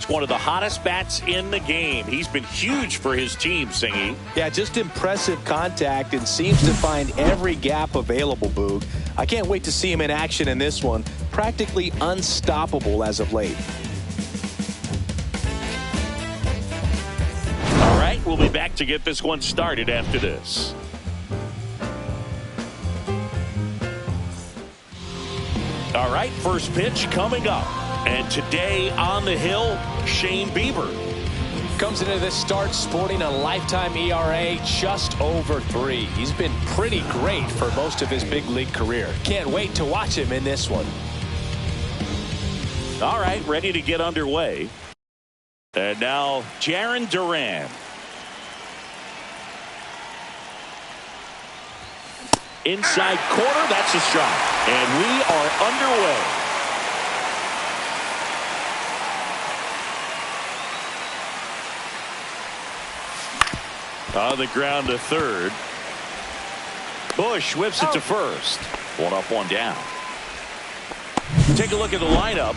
One of the hottest bats in the game. He's been huge for his team, Singy. Yeah, just impressive contact and seems to find every gap available, Boog. I can't wait to see him in action in this one. Practically unstoppable as of late. All right, we'll be back to get this one started after this. All right, first pitch coming up. And today on the hill, Shane Bieber. Comes into this start sporting a lifetime ERA just over 3. He's been pretty great for most of his big league career. Can't wait to watch him in this one. All right, ready to get underway. And now, Jarren Duran. Inside corner, that's a strike. And we are underway. On the ground to third. Bush whips it to first. One up, one down. Take a look at the lineup.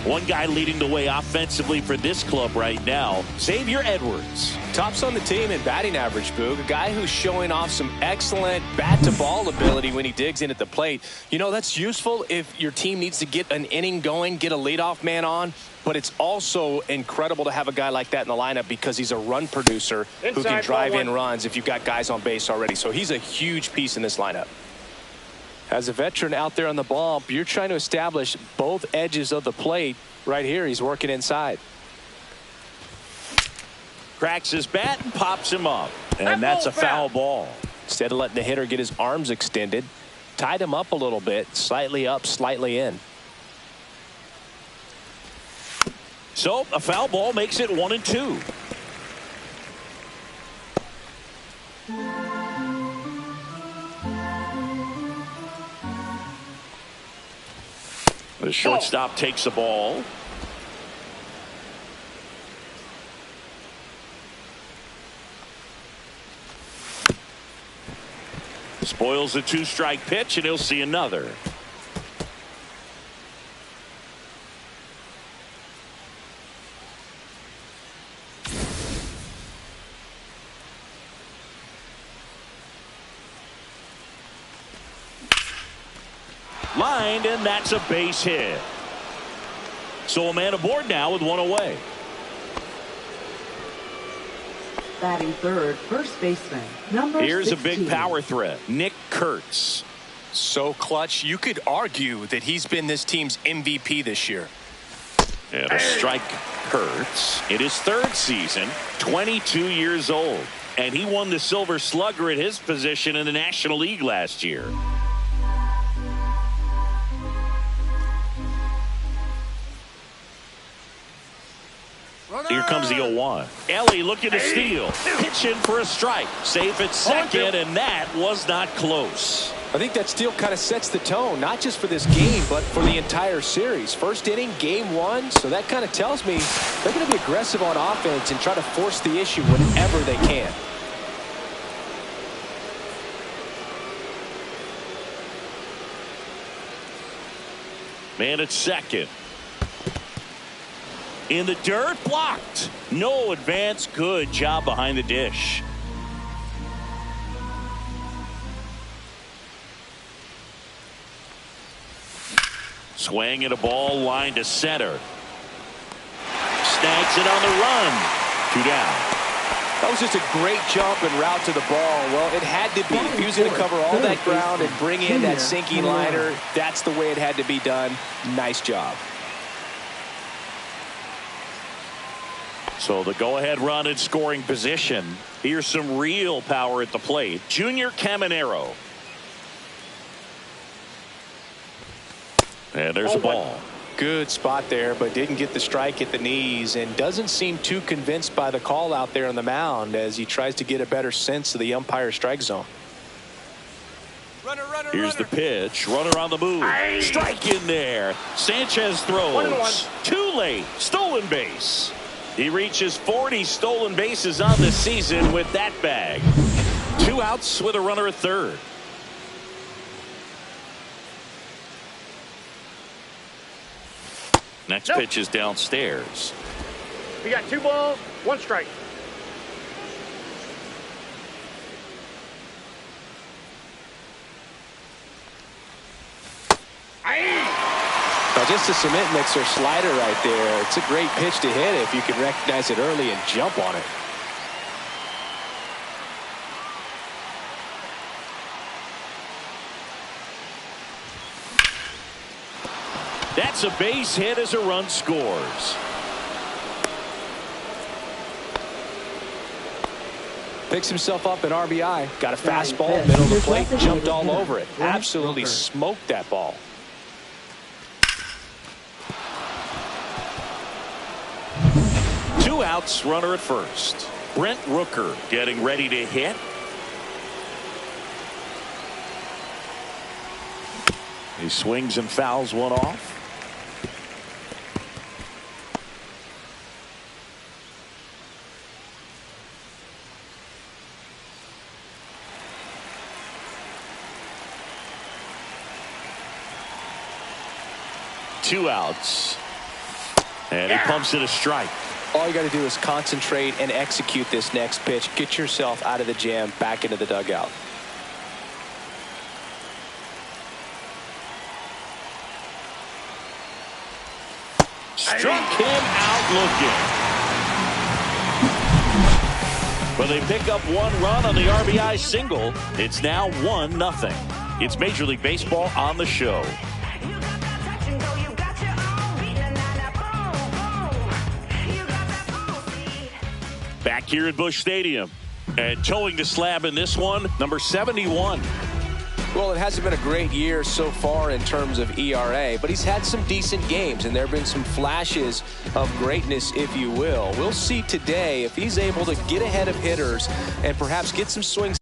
One guy leading the way offensively for this club right now, Xavier Edwards. Tops on the team in batting average, Boog. A guy who's showing off some excellent bat-to-ball ability when he digs in at the plate. You know, that's useful if your team needs to get an inning going, get a leadoff man on. But it's also incredible to have a guy like that in the lineup because he's a run producer who can drive in runs if you've got guys on base already. So he's a huge piece in this lineup. As a veteran out there on the bump, you're trying to establish both edges of the plate. Right here, he's working inside. Cracks his bat and pops him up. And that's a foul ball. Instead of letting the hitter get his arms extended, tied him up a little bit, slightly up, slightly in. So a foul ball makes it 1-2. The shortstop takes the ball. Spoils a 2-strike pitch, and he'll see another. Lined, and that's a base hit. So a man aboard now with one away. Batting third, first baseman, number 16. Here's a big power threat, Nick Kurtz. So clutch, you could argue that he's been this team's MVP this year. And a strike Kurtz in his third season, 22 years old. And he won the Silver Slugger at his position in the National League last year. Here comes the 0-1. Ellie looking to steal. Pitching for a strike. Safe at second, and that was not close. I think that steal kind of sets the tone, not just for this game, but for the entire series. First inning, game 1, so that kind of tells me they're going to be aggressive on offense and try to force the issue whenever they can. Man at second. In the dirt, blocked. No advance. Good job behind the dish. Swing and a ball line to center. Snags it on the run. 2 down. That was just a great jump and route to the ball. Well, it had to be. If he was going to cover all that ground and bring in that sinking liner, that's the way it had to be done. Nice job. So the go-ahead run in scoring position. Here's some real power at the plate. Junior Caminero. And there's a ball. Good spot there, but didn't get the strike at the knees and doesn't seem too convinced by the call out there on the mound as he tries to get a better sense of the umpire strike zone. Here's the pitch. Runner on the move. Strike in there. Sanchez throws. Too late. Stolen base. He reaches 40 stolen bases on the season with that bag. 2 outs with a runner at third. Next pitch is downstairs. We got 2 balls, 1 strike. Now, just a cement mixer slider right there. It's a great pitch to hit if you can recognize it early and jump on it. That's a base hit as a run scores. Picks himself up an RBI. Got a fastball, middle of the plate, jumped all over it. Absolutely smoked that ball. Two outs, runner at first. Brent Rooker getting ready to hit. He swings and fouls one off. Two outs. And he pumps it a strike. All you got to do is concentrate and execute this next pitch. Get yourself out of the jam, back into the dugout. Struck him out looking. But they pick up 1 run on the RBI single. It's now 1-0. It's Major League Baseball on the show. Back here at Busch Stadium. And towing the slab in this one, number 71. Well, it hasn't been a great year so far in terms of ERA, but he's had some decent games, and there have been some flashes of greatness, if you will. We'll see today if he's able to get ahead of hitters and perhaps get some swings.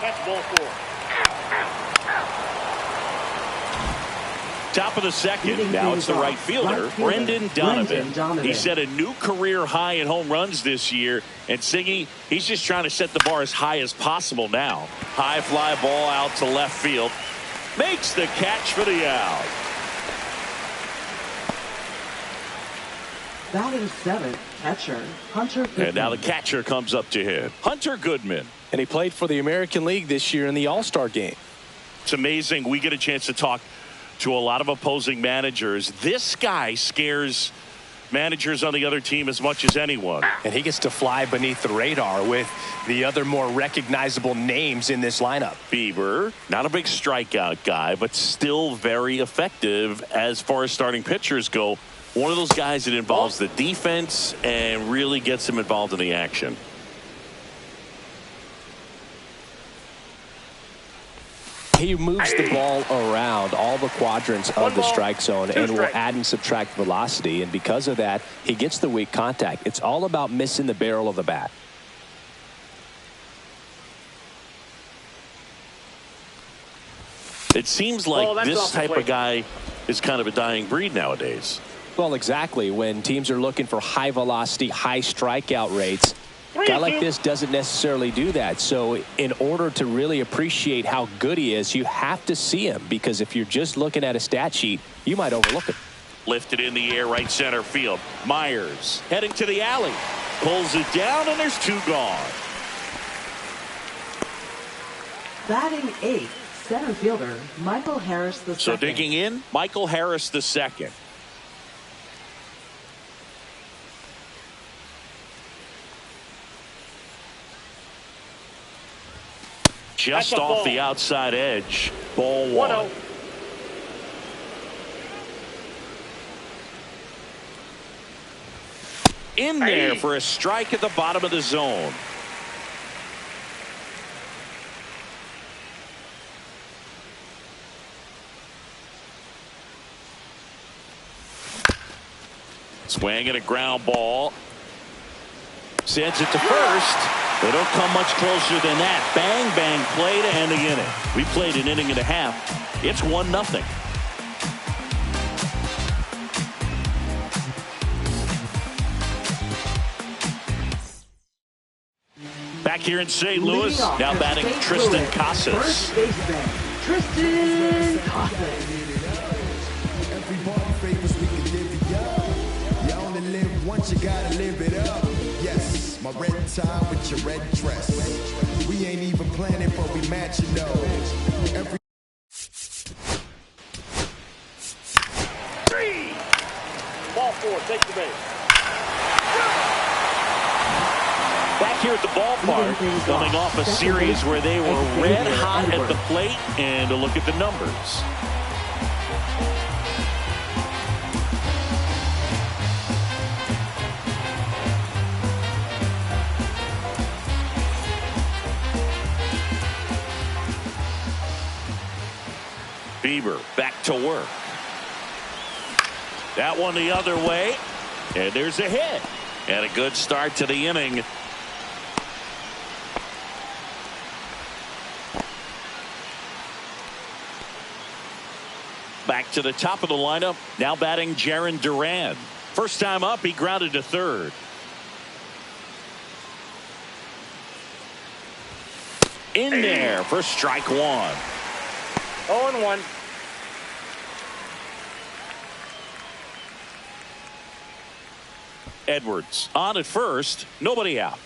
That's ball 4. Top of the second. Now it's the right fielder, Brendan Donovan. He set a new career high in home runs this year. And Siggy, he's just trying to set the bar as high as possible now. High fly ball out to left field. Makes the catch for the out. Batting 7th, catcher Hunter Goodman. And now the catcher comes up to hit. Hunter Goodman. And he played for the American League this year in the All-Star game. It's amazing. We get a chance to talk to a lot of opposing managers. This guy scares managers on the other team as much as anyone. And he gets to fly beneath the radar with the other more recognizable names in this lineup. Bieber, not a big strikeout guy, but still very effective as far as starting pitchers go. One of those guys that involves the defense and really gets him involved in the action. He moves the ball around all the quadrants of the strike zone and will add and subtract velocity. And because of that, he gets the weak contact. It's all about missing the barrel of the bat. It seems like this type of guy is kind of a dying breed nowadays. Well, exactly. When teams are looking for high velocity, high strikeout rates, a guy like this doesn't necessarily do that. So in order to really appreciate how good he is, you have to see him, because if you're just looking at a stat sheet, you might overlook it. Lifted in the air, right center field. Myers heading to the alley. Pulls it down, and there's 2 gone. Batting 8th, center fielder Michael Harris II. So digging in, Michael Harris II. Just off the outside edge. Ball 1. In there for a strike at the bottom of the zone. Swinging a ground ball. Sends it to first. They don't come much closer than that. Bang, bang play to end the inning. We played an inning and a half. It's 1-0. Back here in St. Louis, now batting Tristan Casas. First baseman Tristan Casas. but you gotta live it up. Yes, my red tie with your red dress. We ain't even planning, but we matching though. Every Ball four, take the base. Back here at the ballpark, coming off a series where they were red hot at the plate, and a look at the numbers. Bieber back to work. That one the other way, and there's a hit. And a good start to the inning. Back to the top of the lineup, now batting Jarren Duran. First time up, he grounded to third. In there for strike one. 0-1. Edwards on at first, nobody out.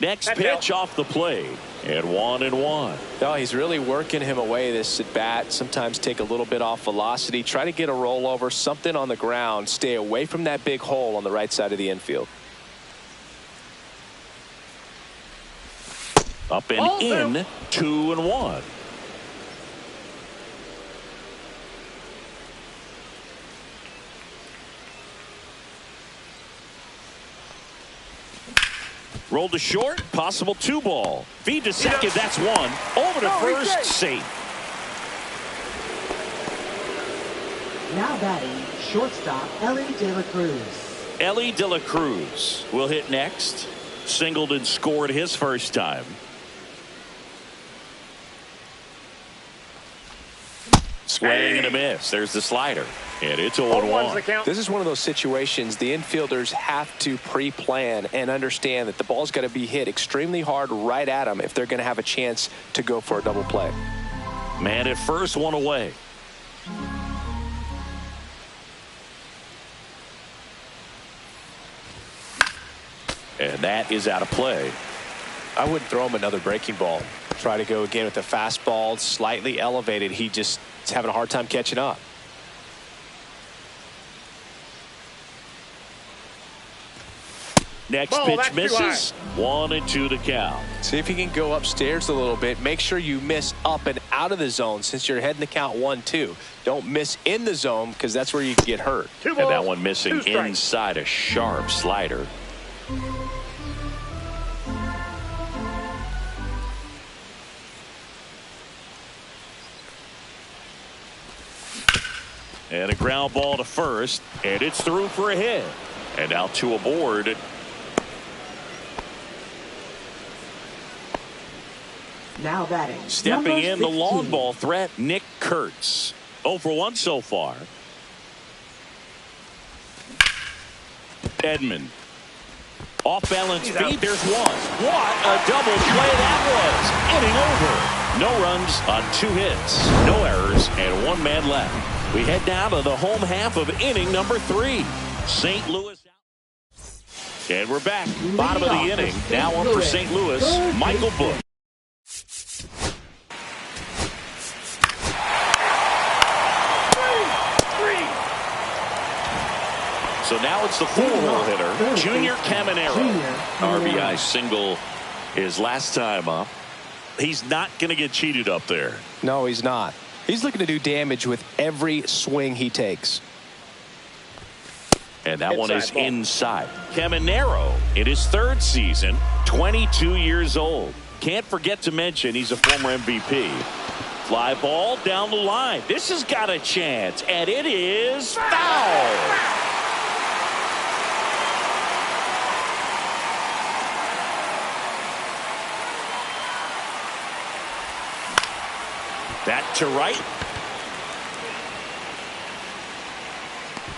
Next pitch off the plate, and 1-1. No, he's really working him away this at bat. Sometimes take a little bit off velocity, try to get a rollover, something on the ground, stay away from that big hole on the right side of the infield. Up and in, 2-1. Rolled to short, possible 2-ball. Feed to second, that's one. Over to first, safe. Now batting, shortstop Ellie De La Cruz. Ellie De La Cruz will hit next. Singled and scored his first time. Swing and a miss. There's the slider. And it's 0-1. This is one of those situations the infielders have to pre-plan and understand that the ball's got to be hit extremely hard right at them if they're going to have a chance to go for a double play. Man at first, one away. And that is out of play. I wouldn't throw him another breaking ball. Try to go again with the fastball, slightly elevated. He just is having a hard time catching up. Next pitch misses. 1-2 to count. See if you can go upstairs a little bit. Make sure you miss up and out of the zone since you're heading to count 1-2. Don't miss in the zone because that's where you can get hurt. And that one missing inside, a sharp slider. And a ground ball to first, and it's through for a hit. And now two aboard. Now batting. Stepping in, the 16. long ball threat, Nick Kurtz. 0 for 1 so far. Edman. Off balance feed, there's one. What a double play that was. Inning over. No runs on 2 hits, no errors, and 1 man left. We head down to the home half of inning number 3. St. Louis. And we're back. Bottom of the inning. Now on for St. Louis, Michael Buck. So now it's the 4-hole hitter, Junior Caminero. RBI single his last time up. He's not going to get cheated up there. No, he's not. He's looking to do damage with every swing he takes. And that one is inside. Caminero in his 3rd season, 22 years old. Can't forget to mention he's a former MVP. Fly ball down the line. This has got a chance, and it is foul. That to right.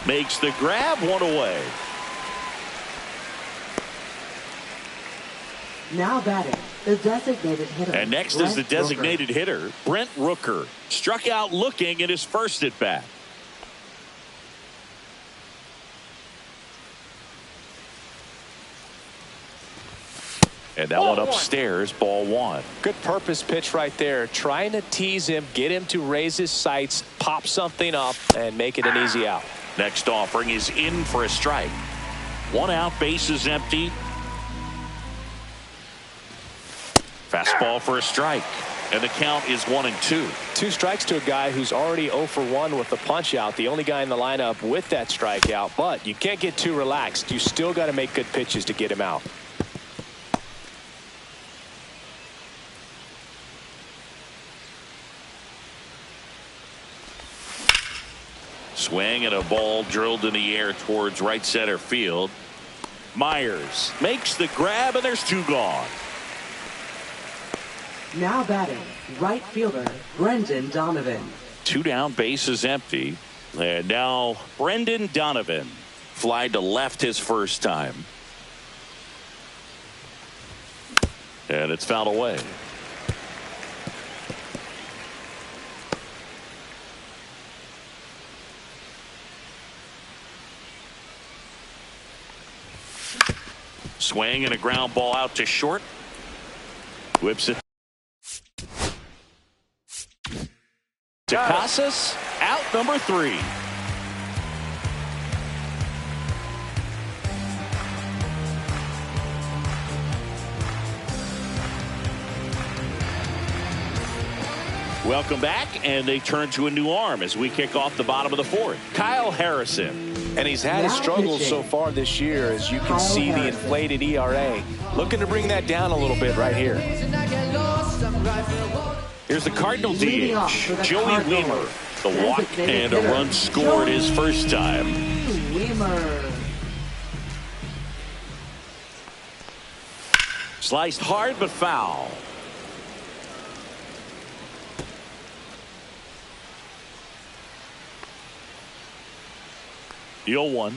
Makes the grab, 1 away. Now batting, The designated hitter. And next is the designated hitter, Brent Rooker. Struck out looking at his first at bat. And that one upstairs, ball one. Good purpose pitch right there. Trying to tease him, get him to raise his sights, pop something up, and make it an easy out. Next offering is in for a strike. 1 out, bases empty. Fastball for a strike. And the count is 1-2. 2 strikes to a guy who's already 0 for 1 with the punch out. The only guy in the lineup with that strikeout. But you can't get too relaxed. You still got to make good pitches to get him out. Swing and a ball drilled in the air towards right center field. Myers makes the grab, and there's 2 gone. Now batting, right fielder, Brendan Donovan. 2 down, bases empty. And now Brendan Donovan. Fly to left his first time. And it's fouled away. Swing and a ground ball out to short. Whips it to Casas. Out number 3. Welcome back, and they turn to a new arm as we kick off the bottom of the 4th. Kyle Harrison. And he's had his struggles so far this year, as you can see the inflated ERA. Looking to bring that down a little bit right here. Here's the Cardinal DH, Joey Weimer. The walk and a run scored his first time. Sliced hard but foul. The 0-1.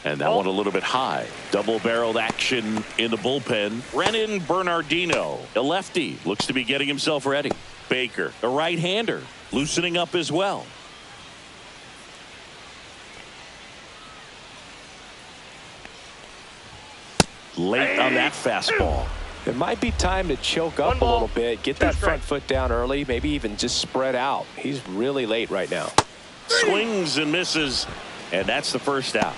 And that one a little bit high. Double-barreled action in the bullpen. Brennan Bernardino, a lefty, looks to be getting himself ready. Baker, a right-hander, loosening up as well. Late on that fastball. It might be time to choke up a little bit, get that front foot down early, maybe even just spread out. He's really late right now. Swings and misses, and that's the first out.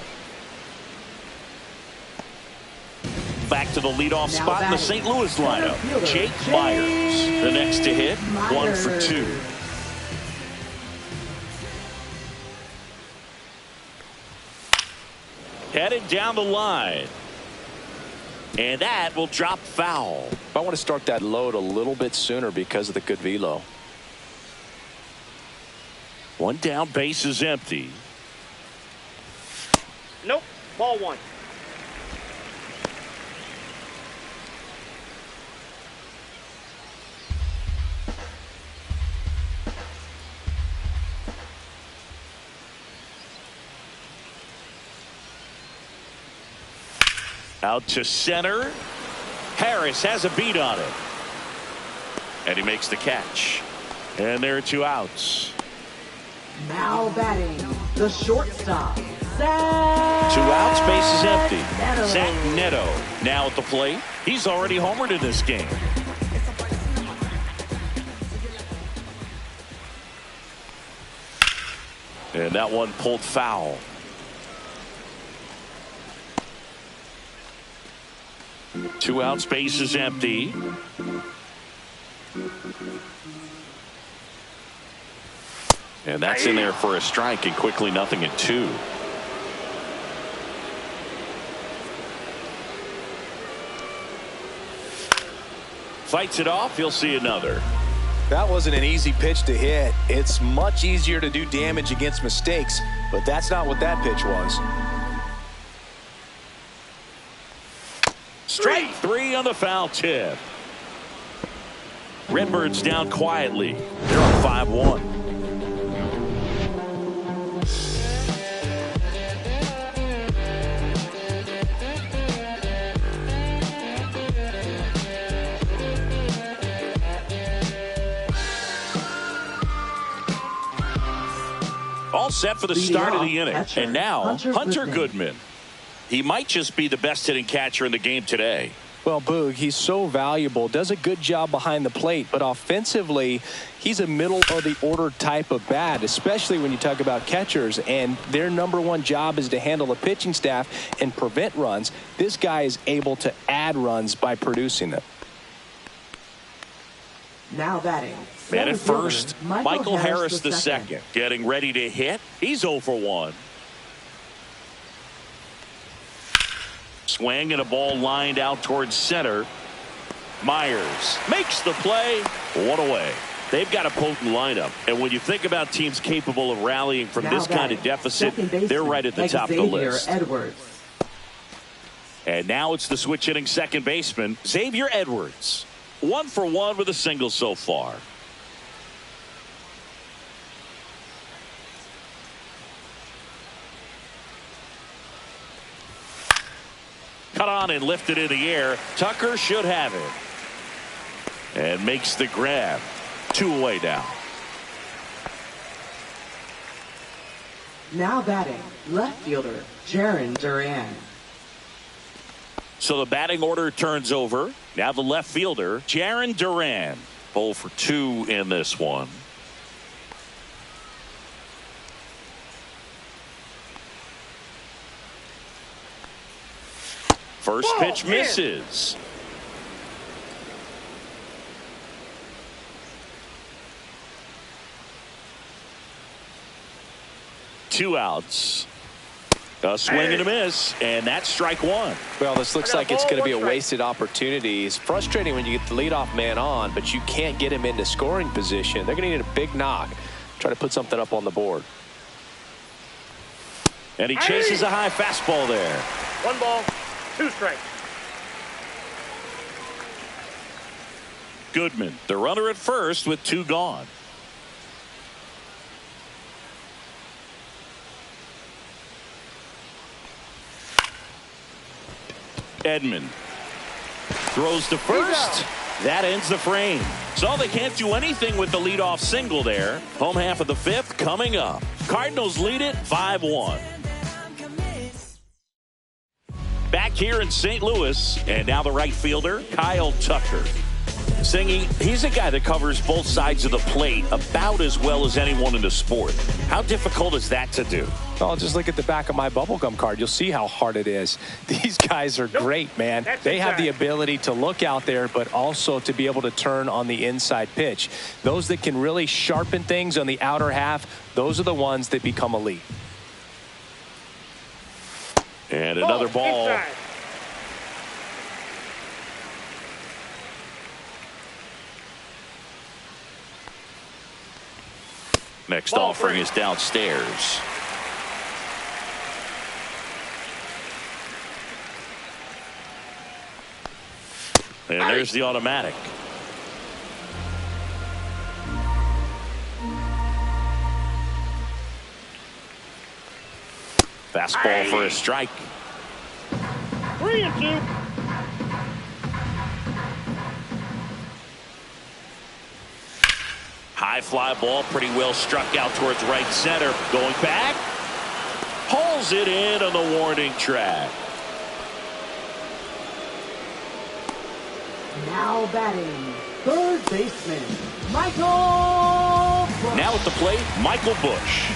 Back to the leadoff spot in the St. Louis lineup. Jake Myers, the next to hit, 1 for 2. Headed down the line. And that will drop foul. I want to start that load a little bit sooner because of the good velo. 1 down, base is empty. Nope. Ball 1. Out to center. Harris has a beat on it. And he makes the catch. And there are 2 outs. Now batting, the shortstop, 2 outs, base is empty. Zach Neto now at the plate. He's already homered in this game. And that one pulled foul. Two outs, base is empty. And that's in there for a strike, and quickly 0-2. Fights it off. He'll see another. That wasn't an easy pitch to hit. It's much easier to do damage against mistakes, but that's not what that pitch was. Strike 3 on the foul tip. Redbirds down quietly. They're on 5-1. all set for the start of the inning. Catcher, And now, Hunter Goodman. Goodman. He might just be the best hitting catcher in the game today. Well, Boog, he's so valuable, does a good job behind the plate, but offensively, he's a middle-of-the-order type of bat, especially when you talk about catchers, and their number one job is to handle the pitching staff and prevent runs. This guy is able to add runs by producing them. Now batting. Man at Center fielder, first, Michael Harris the second. Getting ready to hit. He's 0 for 1. Swing and a ball lined out towards center. Myers makes the play. 1 away. They've got a potent lineup. And when you think about teams capable of rallying from this kind of deficit, they're right at the top of the list. Edwards. And now it's the switch hitting second baseman, Xavier Edwards. 1 for 1 with a single so far. Cut on and lifted in the air. Tucker should have it. And makes the grab. 2 away now. Now batting. Left fielder, Jarren Duran. So the batting order turns over. Now the left fielder, Jarren Duran. 0 for 2 in this one. First pitch misses. Two outs. A swing and a miss, and that's strike 1. Well, this looks like it's going to be a wasted opportunity. It's frustrating when you get the leadoff man on, but you can't get him into scoring position. They're going to need a big knock. Try to put something up on the board. And he chases a high fastball there. 1 ball, 2 strikes. Goodman, the runner at first with 2 gone. Edman throws to first. That ends the frame. So they can't do anything with the leadoff single there. Home half of the 5th coming up. Cardinals lead it 5-1. Back here in St. Louis, and now the right fielder, Kyle Tucker. Singy, he's a guy that covers both sides of the plate about as well as anyone in the sport. How difficult is that to do? Well, just look at the back of my bubblegum card. You'll see how hard it is. These guys are great, man. They have the ability to look out there, but also to be able to turn on the inside pitch. Those that can really sharpen things on the outer half, those are the ones that become elite. And another ball. Inside. Next offering is downstairs. And there's the automatic. Fastball for a strike. 3-2. High fly ball, pretty well struck out towards right center. Going back. Hauls it in on the warning track. Now batting. Third baseman, Michael Busch. Now at the plate, Michael Busch.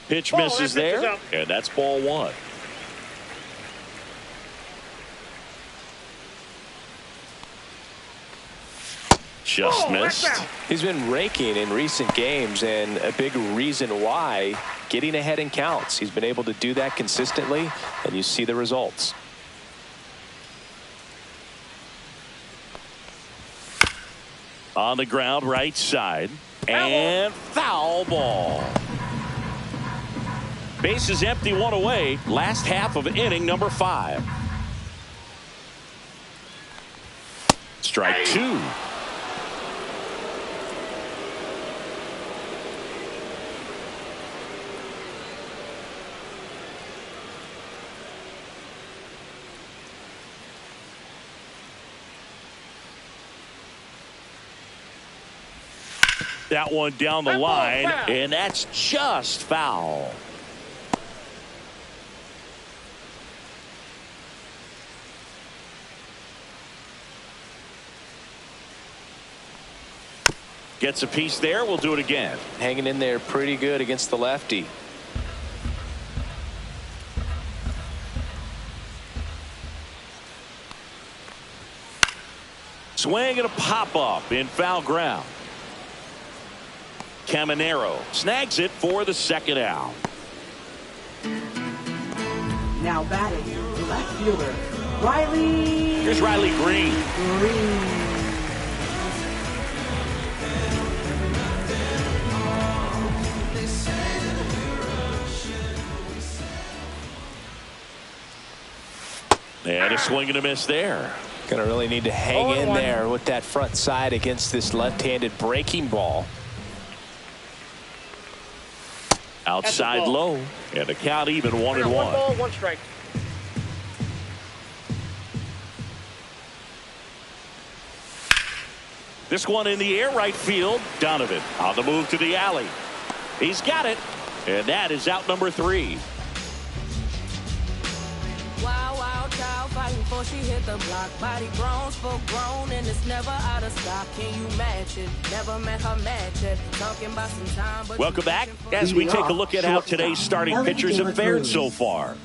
Pitch misses there, and that's ball 1. Just missed. He's been raking in recent games, and a big reason why, getting ahead in counts. He's been able to do that consistently, and you see the results. On the ground, right side, and foul ball. Base is empty, 1 away. Last half of inning number 5. Strike 2. That one down the line, and that's just foul. Gets a piece there. We'll do it again. Hanging in there pretty good against the lefty. Swing and a pop-up in foul ground. Caminero snags it for the second out. Now batting, left fielder, Riley. Here's Riley Green. And a swing and a miss there. Gonna really need to hang in there with that front side against this left-handed breaking ball. Outside low, and the count even 1-1. 1 ball, 1 strike. This one in the air, right field. Donovan on the move to the alley. He's got it, and that is out number 3. Wild child fighting before she hit the block. Body grown, full grown, and it's never out of stock. Can you match it? Never met her match it. Talking about some time, but welcome back as we take a look at how today's starting pitchers have fared so far.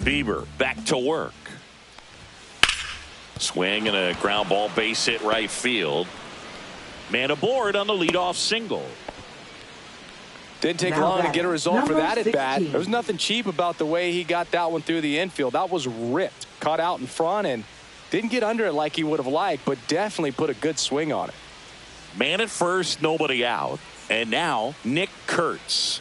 Bieber back to work. Swing and a ground ball, base hit right field. Man aboard on the leadoff single. Didn't take long to get a result for that at bat. There was nothing cheap about the way he got that one through the infield. That was ripped, caught out in front, and didn't get under it like he would have liked, but definitely put a good swing on it. Man at first, nobody out. And now Nick Kurtz.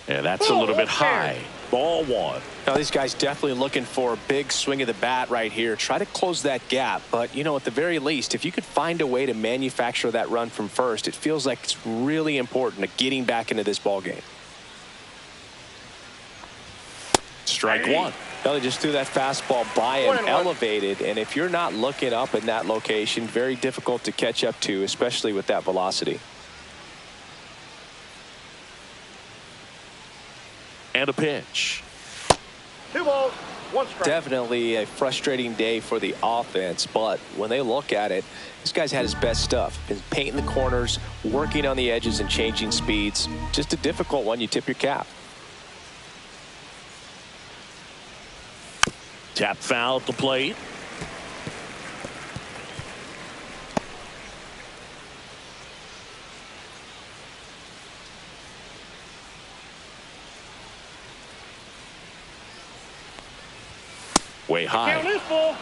And that's a little bit high. Ball 1. Now these guys definitely looking for a big swing of the bat right here. Try to close that gap. But, you know, at the very least, if you could find a way to manufacture that run from first, it feels like it's really important to getting back into this ball game. Strike 1. Well, they just threw that fastball by him, elevated. And if you're not looking up in that location, very difficult to catch up to, especially with that velocity. And a pitch. 2 balls, 1 strike. Definitely a frustrating day for the offense, but when they look at it, this guy's had his best stuff. Been painting the corners, working on the edges, and changing speeds. Just a difficult one. You tip your cap. Tap foul at the plate. Way high. Count is full.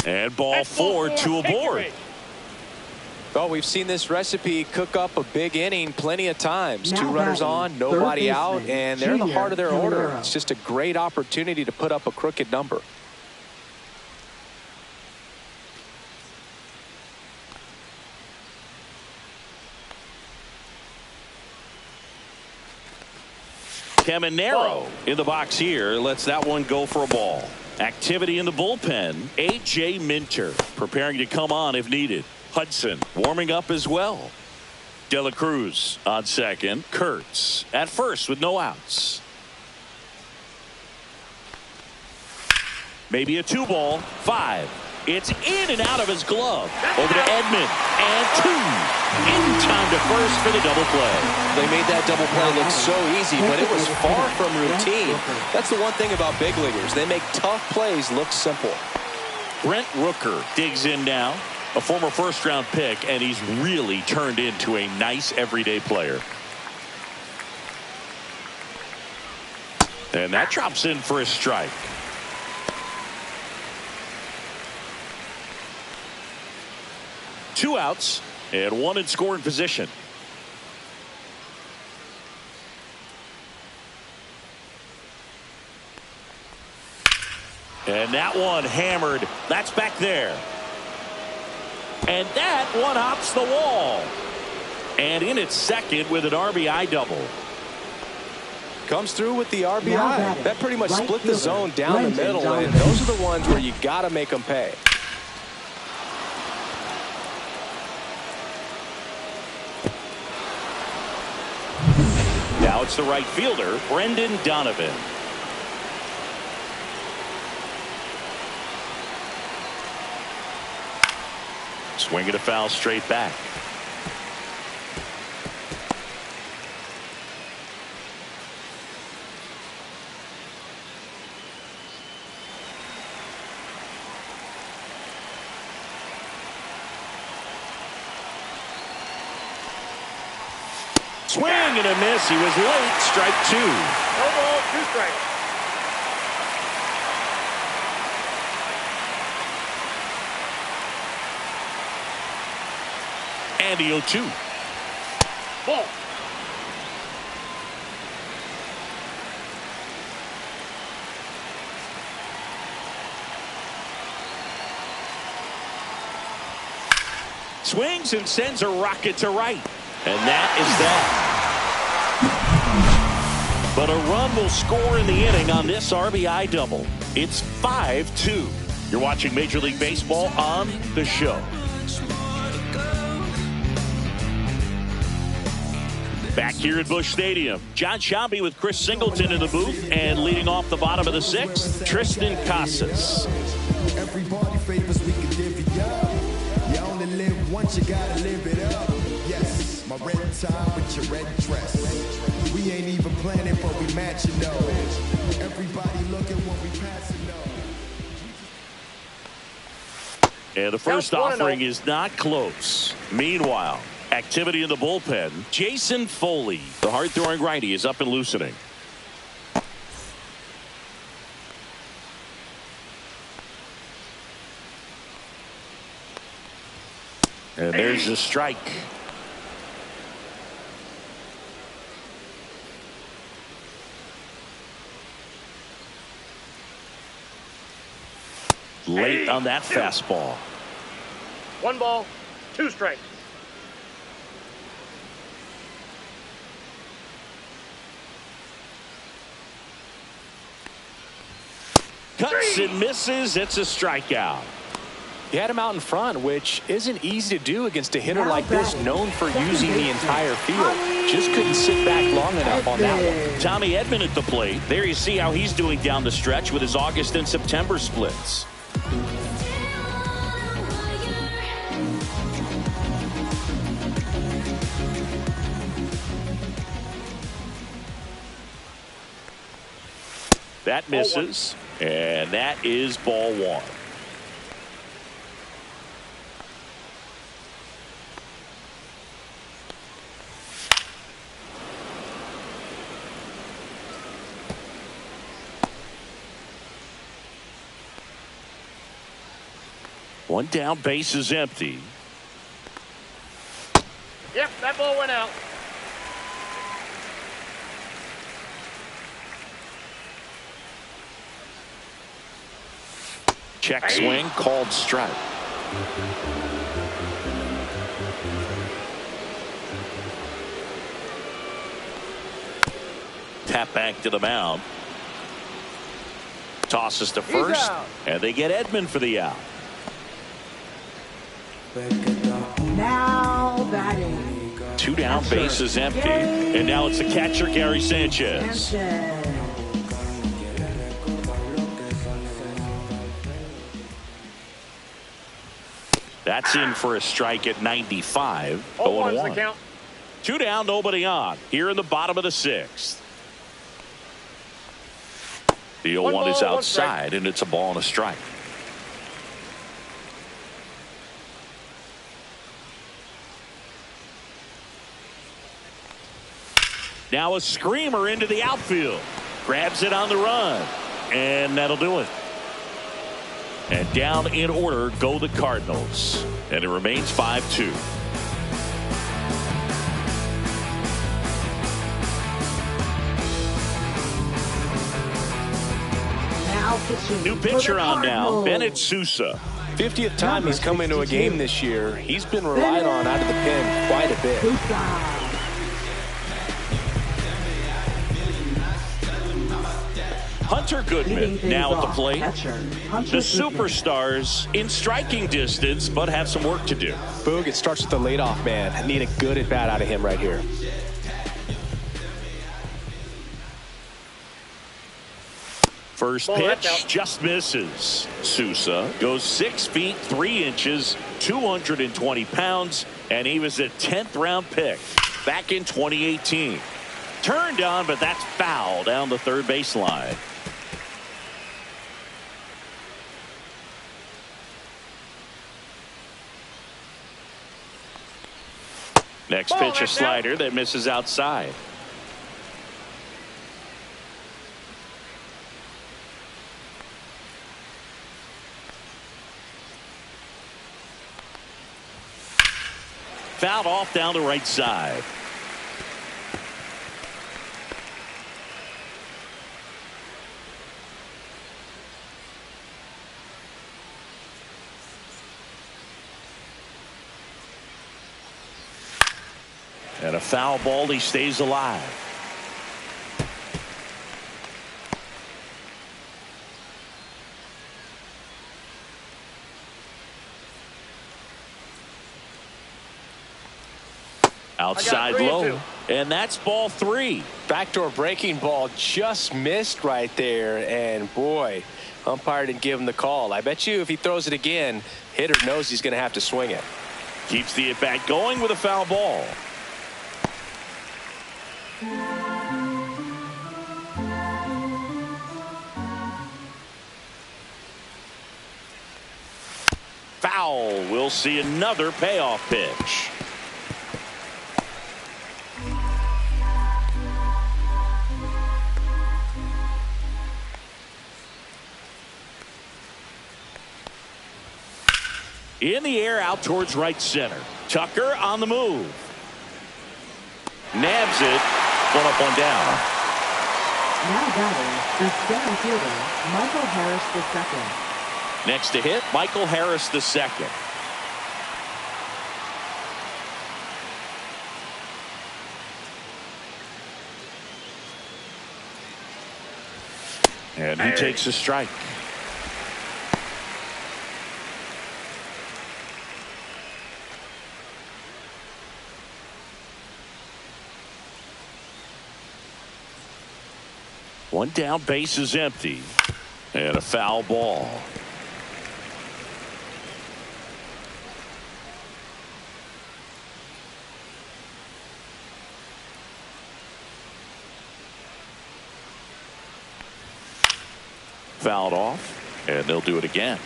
And ball 4, 2 aboard. Well, we've seen this recipe cook up a big inning plenty of times. Now 2 runners on, nobody out, and they're in the heart of their order. It's just a great opportunity to put up a crooked number. Caminero in the box here lets that one go for a ball. Activity in the bullpen. A.J. Minter preparing to come on if needed. Hudson warming up as well. De La Cruz on second. Kurtz at first with no outs. Maybe a 2 ball. 5. It's in and out of his glove. Over to Edman. And 2. In time to first for the double play. They made that double play look so easy, but it was far from routine. That's the one thing about big leaguers. They make tough plays look simple. Brent Rooker digs in now. A former first-round pick, and he's really turned into a nice everyday player. And that drops in for a strike. 2 outs and 1 in scoring position. And that one hammered. That's back there. And that one hops the wall. And in its second with an RBI double. Comes through with the RBI. That pretty much split the zone down the middle, and those are the ones where you got to make them pay. Now it's the right fielder, Brendan Donovan. Swinging a foul straight back. Swing and a miss. He was late. Strike 2. No ball, 2 strikes. And the 0-2. Ball. Swings and sends a rocket to right. And that is that. But a run will score in the inning on this RBI double. It's 5-2. You're watching Major League Baseball on The Show. Back here at Busch Stadium, John Sciambi with Chris Singleton in the booth, and leading off the bottom of the 6th, Tristan Casas. Everybody favors we can divvy up. You only live once, you gotta live it up. Yes, my red tie with your red dress. We ain't even planning, but we matching though. Everybody looking when we passing though. And the first offering is not close. Meanwhile, activity in the bullpen. Jason Foley, the hard-throwing righty, is up and loosening. And there's a strike. Late on that fastball. 1 ball, 2 strikes. Cuts and misses. It's a strikeout. He had him out in front, which isn't easy to do against a hitter like this, known for using the entire field. Just couldn't sit back long enough on that one. Tommy Edman at the plate. There you see how he's doing down the stretch with his August and September splits. That misses, and that is ball 1. One down, base is empty. Yep, that ball went out. Check swing, called strike. Tap back to the mound. Tosses to first, and they get Edman for the out. Now batting. 2 down, base is empty, and now it's the catcher, Gary Sanchez. That's in for a strike at 95. 0-1's the count. 2 down, nobody on. Here in the bottom of the 6th. The 0-1 is outside, and it's a ball and a strike. Now a screamer into the outfield. Grabs it on the run, and that'll do it. And down in order go the Cardinals. And it remains 5-2. New pitcher on now, Bennett Sousa. 50th time he's come into a game this year. He's been relied on out of the pen quite a bit. Hunter Goodman now at the plate. The superstars in striking distance, but have some work to do. Boog, it starts with the leadoff man. I need a good at-bat out of him right here. First pitch just misses. Sousa goes 6 feet 3 inches, 220 pounds, and he was a 10th round pick back in 2018. Turned on, but that's foul down the third baseline. Next pitch, a slider that misses outside. Fouled off down the right side. And a foul ball, he stays alive. Outside low, and that's ball 3. Backdoor breaking ball just missed right there, and boy, umpire didn't give him the call. I bet you if he throws it again, hitter knows he's going to have to swing it. Keeps the at-bat going with a foul ball. Foul. We'll see another payoff pitch. In the air out towards right center. Tucker on the move. Nabs it. One up, one down. Now batting is center fielder Michael Harris II. Next to hit, Michael Harris II. And he takes a strike. One down, base is empty. And a foul ball. Fouled off, and they'll do it again.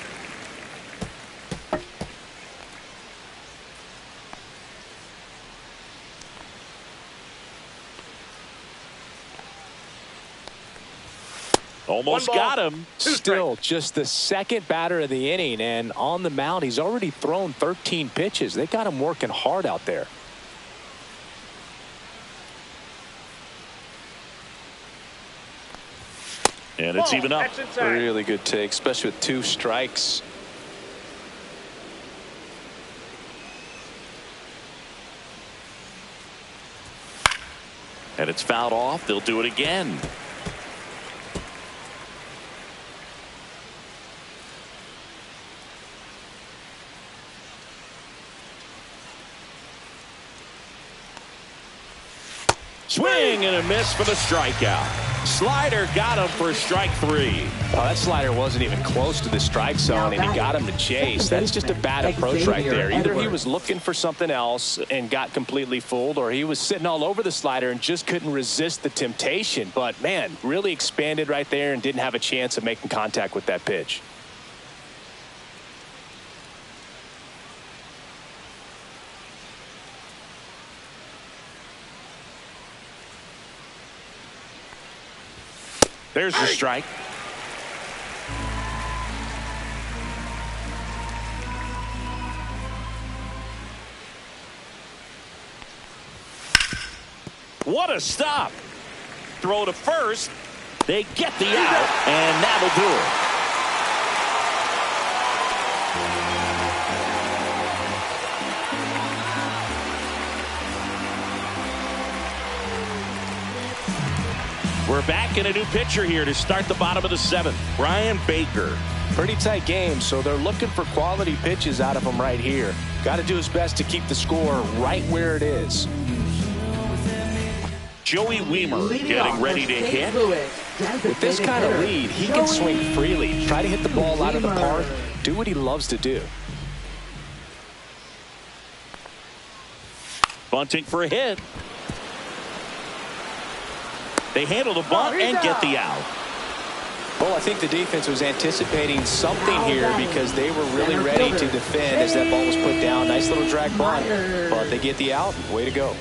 Almost got him. Still just the second batter of the inning, and on the mound he's already thrown 13 pitches. They got him working hard out there. And it's even up. Really good take, especially with 2 strikes. And it's fouled off. They'll do it again. Swing and a miss for the strikeout. Slider got him for strike 3. Oh, that slider wasn't even close to the strike zone, and he got him to chase. That's just a bad approach right there. Either he was looking for something else and got completely fooled, or he was sitting all over the slider and just couldn't resist the temptation. But, man, really expanded right there and didn't have a chance of making contact with that pitch. There's the strike. What a stop. Throw to first. They get the out, and that'll do it. We're back in a new pitcher here to start the bottom of the 7th. Brian Baker. Pretty tight game, so they're looking for quality pitches out of him right here. Got to do his best to keep the score right where it is. Joey Weimer getting ready to hit. With this kind of lead, he can swing freely, try to hit the ball out of the park, do what he loves to do. Bunting for a hit. They handle the bunt and get the out. Well, I think the defense was anticipating something here because they were really ready to defend as that ball was put down. Nice little drag bunt, but they get the out. Way to go.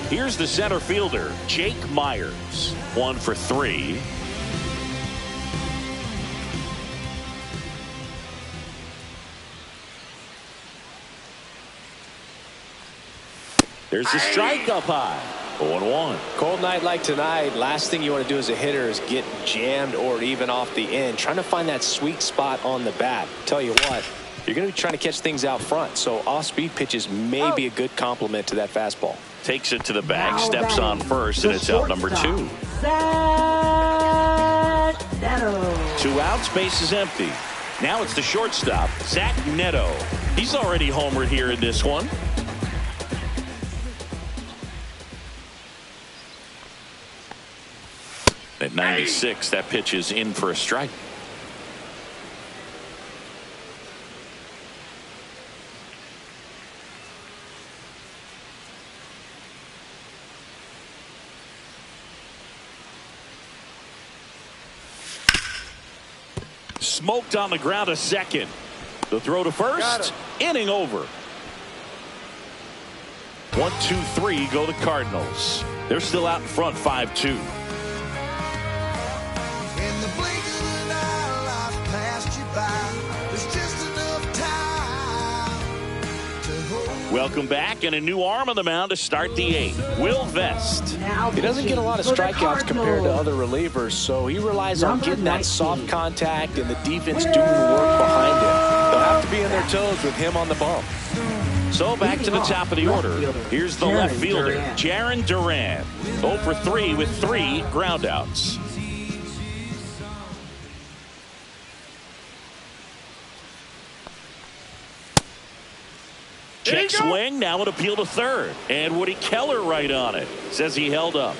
Here's the center fielder, Jake Myers. 1 for 3. There's the strike up high. 0-1. Cold night like tonight, last thing you want to do as a hitter is get jammed or even off the end. Trying to find that sweet spot on the bat. Tell you what, you're going to be trying to catch things out front, so off-speed pitches may be a good complement to that fastball. Takes it to the bag, steps on first, and it's out number 2. 2 outs, base is empty. Now it's the shortstop, Zach Neto. He's already homered here in this one. At 96, that pitch is in for a strike. Smoked on the ground a second. The throw to first. Inning over. 1, 2, 3 go the Cardinals. They're still out in front 5-2. Welcome back, and a new arm on the mound to start the 8th. Will Vest. He doesn't get a lot of strikeouts compared to other relievers, so he relies on getting that soft contact and the defense doing the work behind him. They'll have to be on their toes with him on the bump. So back to the top of the order. Here's the left fielder, Jarren Duran. 0 for 3 with 3 groundouts. Check swing, now an appeal to third. And Woody Keller right on it. Says he held up.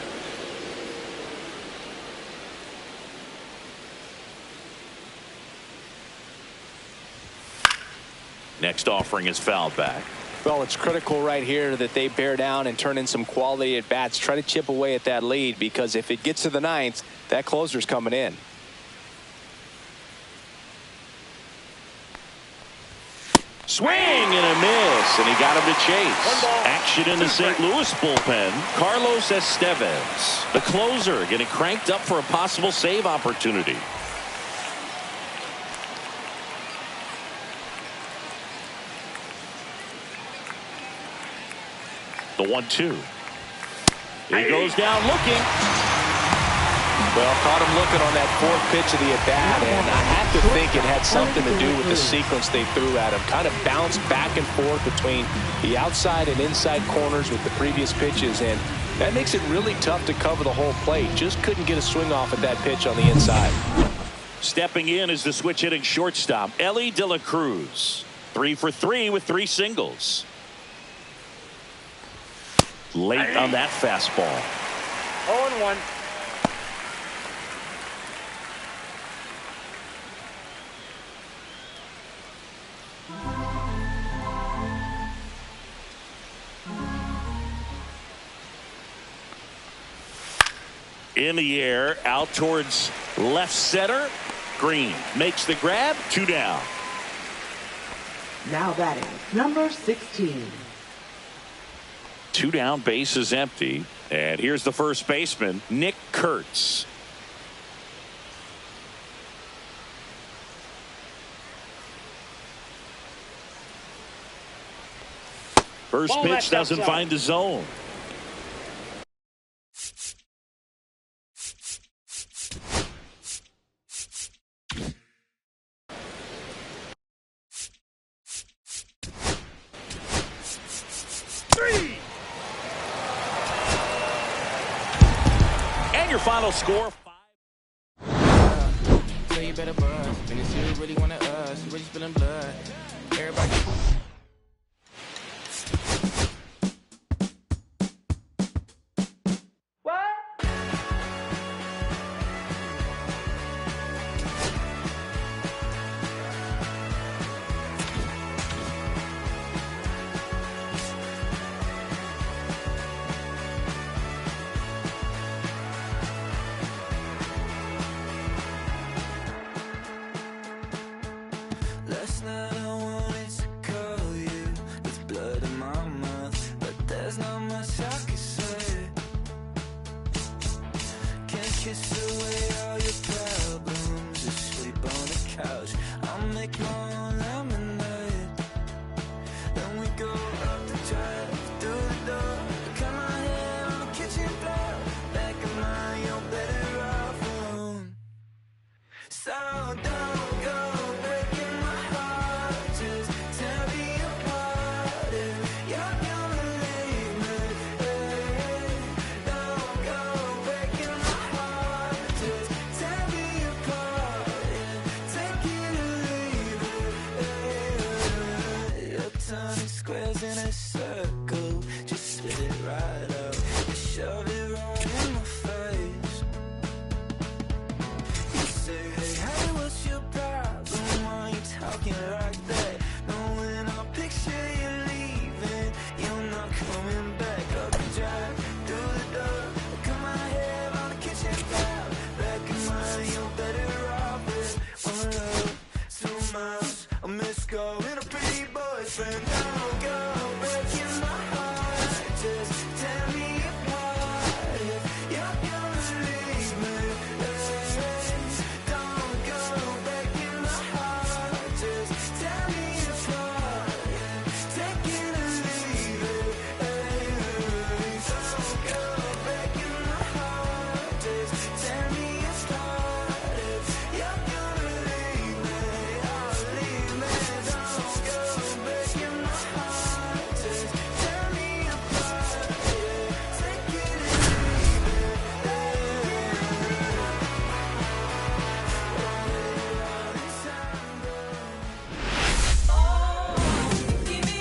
Next offering is fouled back. Well, it's critical right here that they bear down and turn in some quality at bats. Try to chip away at that lead, because if it gets to the 9th, that closer's coming in. Swing and a miss, and he got him to chase. Action in the St. Louis bullpen. Carlos Estevez, the closer, getting cranked up for a possible save opportunity. The 1-2. He goes down looking. Well, caught him looking on that 4th pitch of the at-bat, and I have to think it had something to do with the sequence they threw at him. Kind of bounced back and forth between the outside and inside corners with the previous pitches, and that makes it really tough to cover the whole plate. Just couldn't get a swing off at that pitch on the inside. Stepping in is the switch-hitting shortstop, Ellie De La Cruz. 3 for 3 with 3 singles. Late on that fastball. 0-1. In the air, out towards left center. Green makes the grab. 2 down. Now batting, number 16. 2 down, base is empty. And here's the first baseman, Nick Kurtz. First Ball pitch left doesn't outside. find the zone. And your final score. So you better buzz. When it's you really wanna us, really spilling blood. Everybody. Last night I wanted to call you with blood in my mouth, but there's not much I can say. Can't kiss away all your problems, just sleep on the couch. I'll make my own lemonade. Then we go up the drive, through the door, cut my hair on the kitchen floor. Back of mine, you're better off alone. So don't go. Squares in a circle, just spit it right out. You shove it right in my face. You say, hey, what's your problem? Why you talking like that? Knowing I'll picture you leaving, you're not coming back. Up the drive, through the door, cut my hair on the kitchen floor. Back in mine, you're better off with one love, 2 miles, a missed call, and a pretty boyfriend. Don't go breaking my heart, just tear me apart. If you're gonna leave me, don't go breaking my heart, just tear me apart. Take it or leave it. Don't go breaking my heart, just tear me apart. If you're gonna leave me, I'll leave me. Don't go breaking my heart, just tear me apart. Take it or leave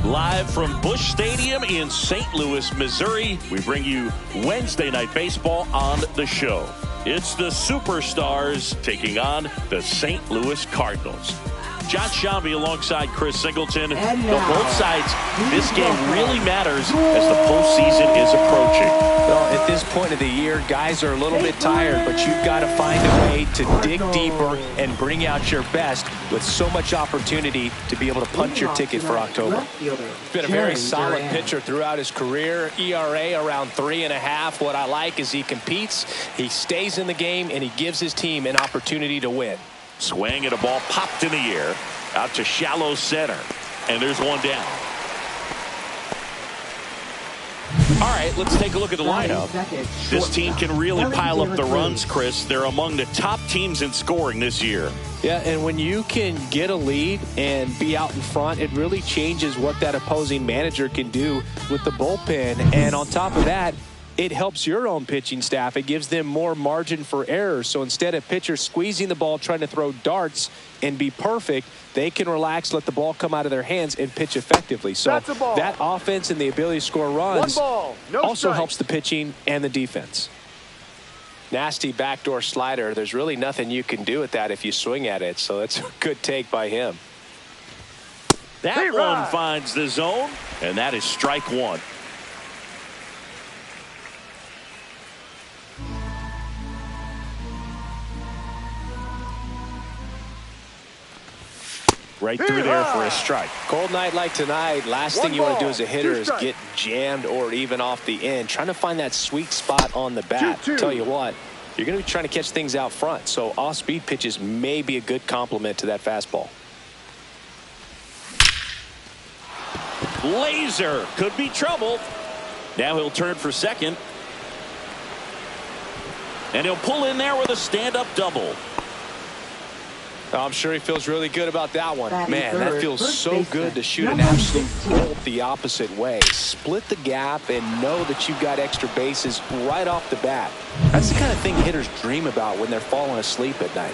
Live from Busch Stadium in St. Louis, Missouri, we bring you Wednesday Night Baseball on the show. It's the Superstars taking on the St. Louis Cardinals. John Shambi alongside Chris Singleton. And But now, both sides, this game really matters as the postseason is approaching. Well, at this point of the year, guys are a little bit tired, but you've got to find a way to dig deeper and bring out your best with so much opportunity to be able to punch your ticket for October. He's Been a very solid pitcher throughout his career. ERA around 3.5. What I like is he competes, he stays in the game, and he gives his team an opportunity to win. Swing at a ball popped in the air out to shallow center, and there's one down. All right, let's take a look at the lineup. This team can really pile up the runs, Chris. They're among the top teams in scoring this year. Yeah, and when you can get a lead and be out in front, it really changes what that opposing manager can do with the bullpen. And on top of that, it helps your own pitching staff. It gives them more margin for error. So instead of pitchers squeezing the ball, trying to throw darts and be perfect, they can relax, let the ball come out of their hands, and pitch effectively. So that offense and the ability to score runs also helps the pitching and the defense. Nasty backdoor slider. There's really nothing you can do with that if you swing at it. So it's a good take by him. That one finds the zone, and that is strike one. Right through there for a strike. Cold night like tonight, last thing you want to do as a hitter is get jammed or even off the end. Trying to find that sweet spot on the bat. Tell you what, you're going to be trying to catch things out front. So off-speed pitches may be a good complement to that fastball. Laser could be trouble. Now he'll turn for second. And he'll pull in there with a stand-up double. I'm sure he feels really good about that one. Man, that feels so baseman, good to shoot an number absolute 16. bolt the opposite way. Split the gap and know that you've got extra bases right off the bat. That's the kind of thing hitters dream about when they're falling asleep at night.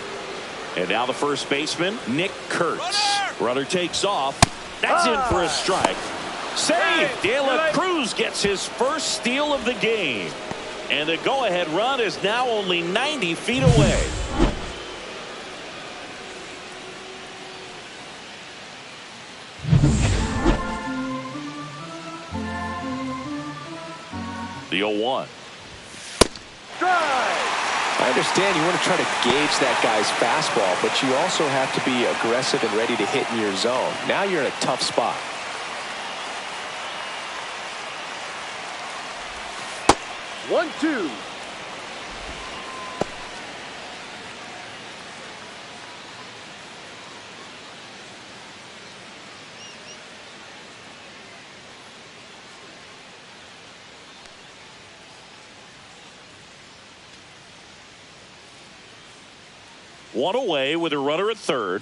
And now the first baseman, Nick Kurtz. Runner takes off. That's in for a strike. Save! De La Cruz gets his first steal of the game. And the go-ahead run is now only 90 feet away. The 0-1. I understand you want to try to gauge that guy's fastball, but you also have to be aggressive and ready to hit in your zone. Now you're in a tough spot. 1-2. One away with a runner at third.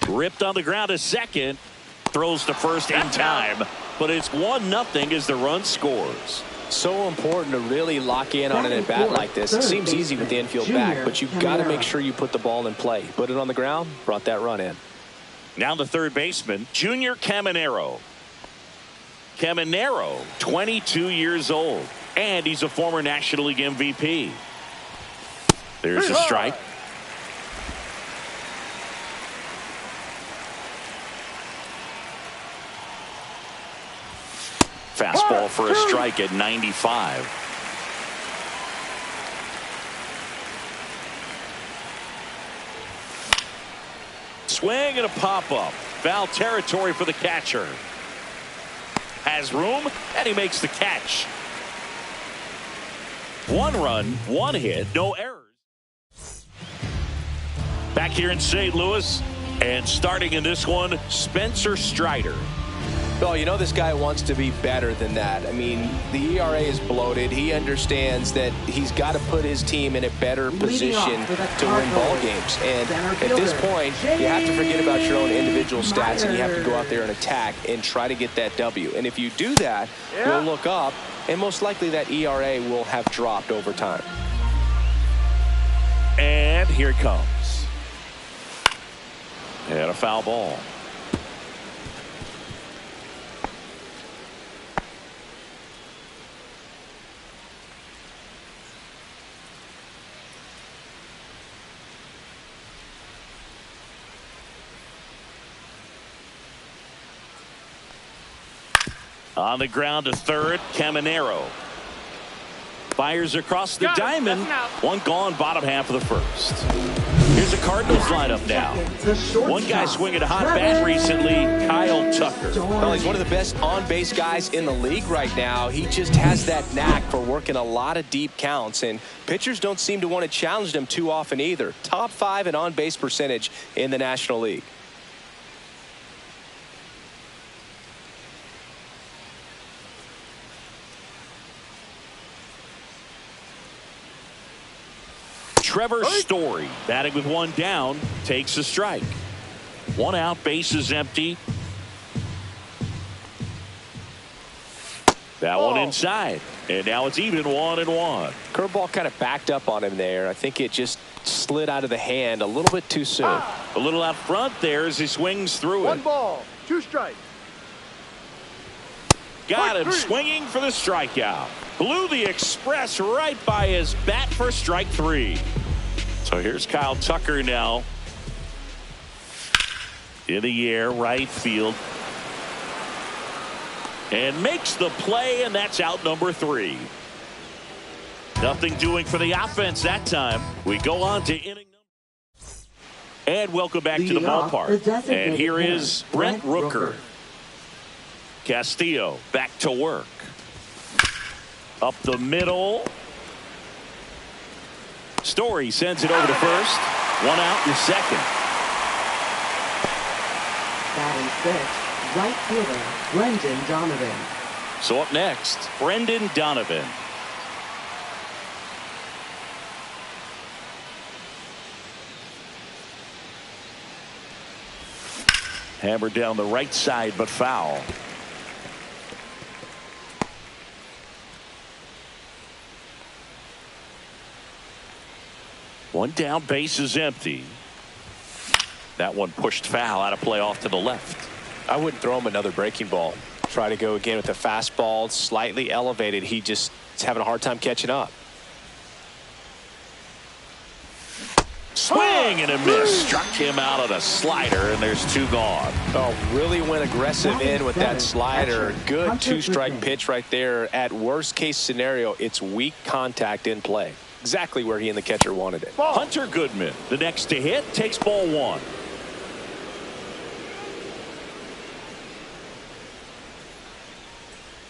Ripped on the ground to second. Throws to first in time. But it's 1-0 as the run scores. So important to really lock in on an at-bat like this. It seems easy with the infield back, but you've got to make sure you put the ball in play. Put it on the ground, brought that run in. Now the third baseman, Junior Caminero. Caminero, 22 years old, and he's a former National League MVP. There's a strike. Fastball for a strike at 95. Swing and a pop-up. Foul territory for the catcher. Has room, and he makes the catch. 1 run, 1 hit, no errors. Back here in St. Louis, and starting in this one, Spencer Strider. Well, you know this guy wants to be better than that. I mean, the ERA is bloated. He understands that he's got to put his team in a better position to win ball games. And at this point, you have to forget about your own individual stats, and you have to go out there and attack and try to get that W. And if you do that, you'll look up, and most likely that ERA will have dropped over time. And here it comes. And a foul ball. On the ground to third, Caminero. Fires across the diamond. One gone, bottom half of the first. Here's the Cardinals lineup now. One guy swinging a hot bat recently, Kyle Tucker. Well, he's one of the best on-base guys in the league right now. He just has that knack for working a lot of deep counts, and pitchers don't seem to want to challenge him too often either. Top 5 in on-base percentage in the National League. Trevor Story, batting with 1 down, takes a strike. 1 out, base is empty. That one inside. And now it's even 1-1. Curveball kind of backed up on him there. I think it just slid out of the hand a little bit too soon. A little out front there as he swings through it. 1 ball, 2 strikes. Got him swinging for the strikeout. Blew the express right by his bat for strike 3. So here's Kyle Tucker now. In the air, right field. And makes the play, and that's out number 3. Nothing doing for the offense that time. We go on to inning number. And welcome back to the ballpark. And here is Brent Rooker. Castillo back to work. Up the middle. Story sends it over to first. One out in second. Batting sixth, right fielder, Brendan Donovan. So up next, Brendan Donovan. Hammered down the right side, but foul. One down, base is empty. That one pushed foul, out of play off to the left. I wouldn't throw him another breaking ball. Try to go again with the fastball, slightly elevated. He just is having a hard time catching up. Swing and a miss. Struck him out on a slider, and there's two gone. Oh, really went aggressive in with that slider. Good two-strike pitch right there. At worst case scenario, it's weak contact in play. Exactly where he and the catcher wanted it. Hunter Goodman, the next to hit, takes ball one.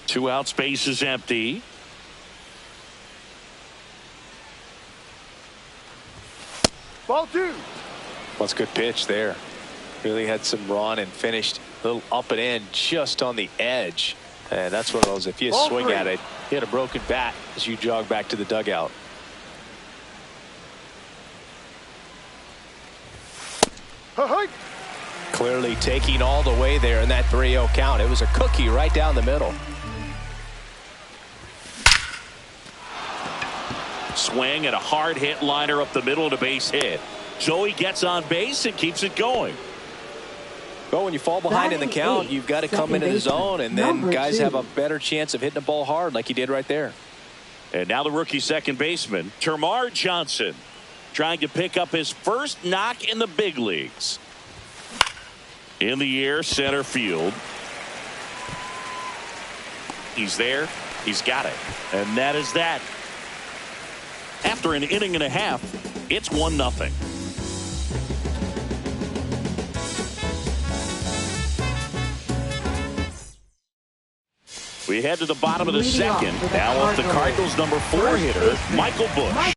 Two outs, base is empty. Ball two. That's a good pitch there. Really had some run and finished a little up and in just on the edge. And that's one of those, if you swing at it, you had a broken bat as you jog back to the dugout. Clearly taking all the way there in that 3-0 count. It was a cookie right down the middle. Swing and a hard hit liner up the middle to base hit. Joey gets on base and keeps it going. Well, when you fall behind in the count, you've got to come into the zone, and then guys have a better chance of hitting the ball hard like he did right there. And now the rookie second baseman, Termarr Johnson, trying to pick up his first knock in the big leagues. In the air, center field. He's there. He's got it. And that is that. After an inning and a half, it's 1-0. We head to the bottom of the second. Now off the Cardinals' number 4 hitter, Michael Busch.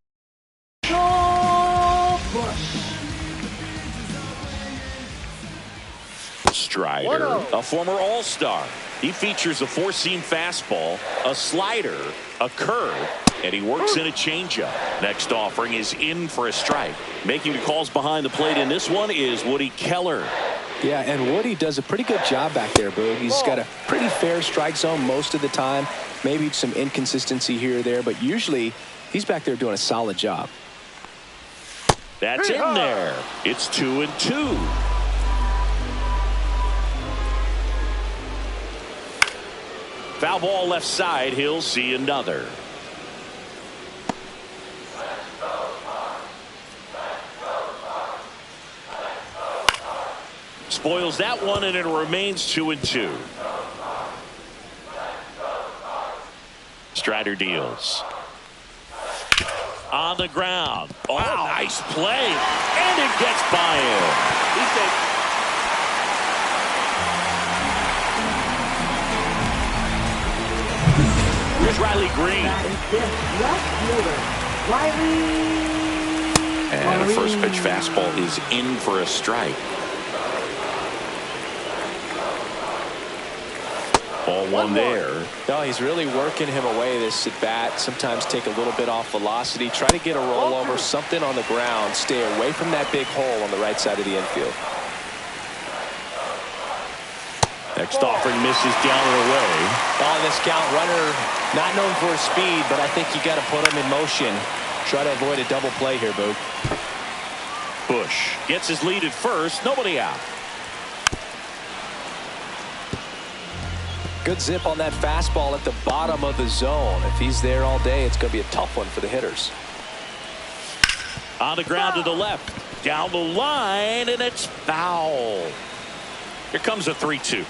Strider, a former All-Star. He features a four-seam fastball, a slider, a curve, and he works in a changeup. Next offering is in for a strike. Making the calls behind the plate in this one is Woody Keller. Yeah, and Woody does a pretty good job back there, Boog. He's got a pretty fair strike zone most of the time. Maybe some inconsistency here or there, but usually he's back there doing a solid job. That's in there. It's 2-2. Foul ball left side. He'll see another. Spoils that one, and it remains 2-2. Strider deals. On the ground. Oh, wow. Nice play. And it gets by him. Here's Riley Green. And a first pitch fastball is in for a strike. Ball one there. No, he's really working him away this at bat. Sometimes take a little bit off velocity. Try to get a rollover, something on the ground. Stay away from that big hole on the right side of the infield. Next offering misses down and away. On this count, runner not known for his speed, but I think you got to put him in motion. Try to avoid a double play here, Boog. Busch gets his lead at first. Nobody out. Good zip on that fastball at the bottom of the zone. If he's there all day, it's going to be a tough one for the hitters. On the ground to the left. Down the line, and it's foul. Here comes a 3-2.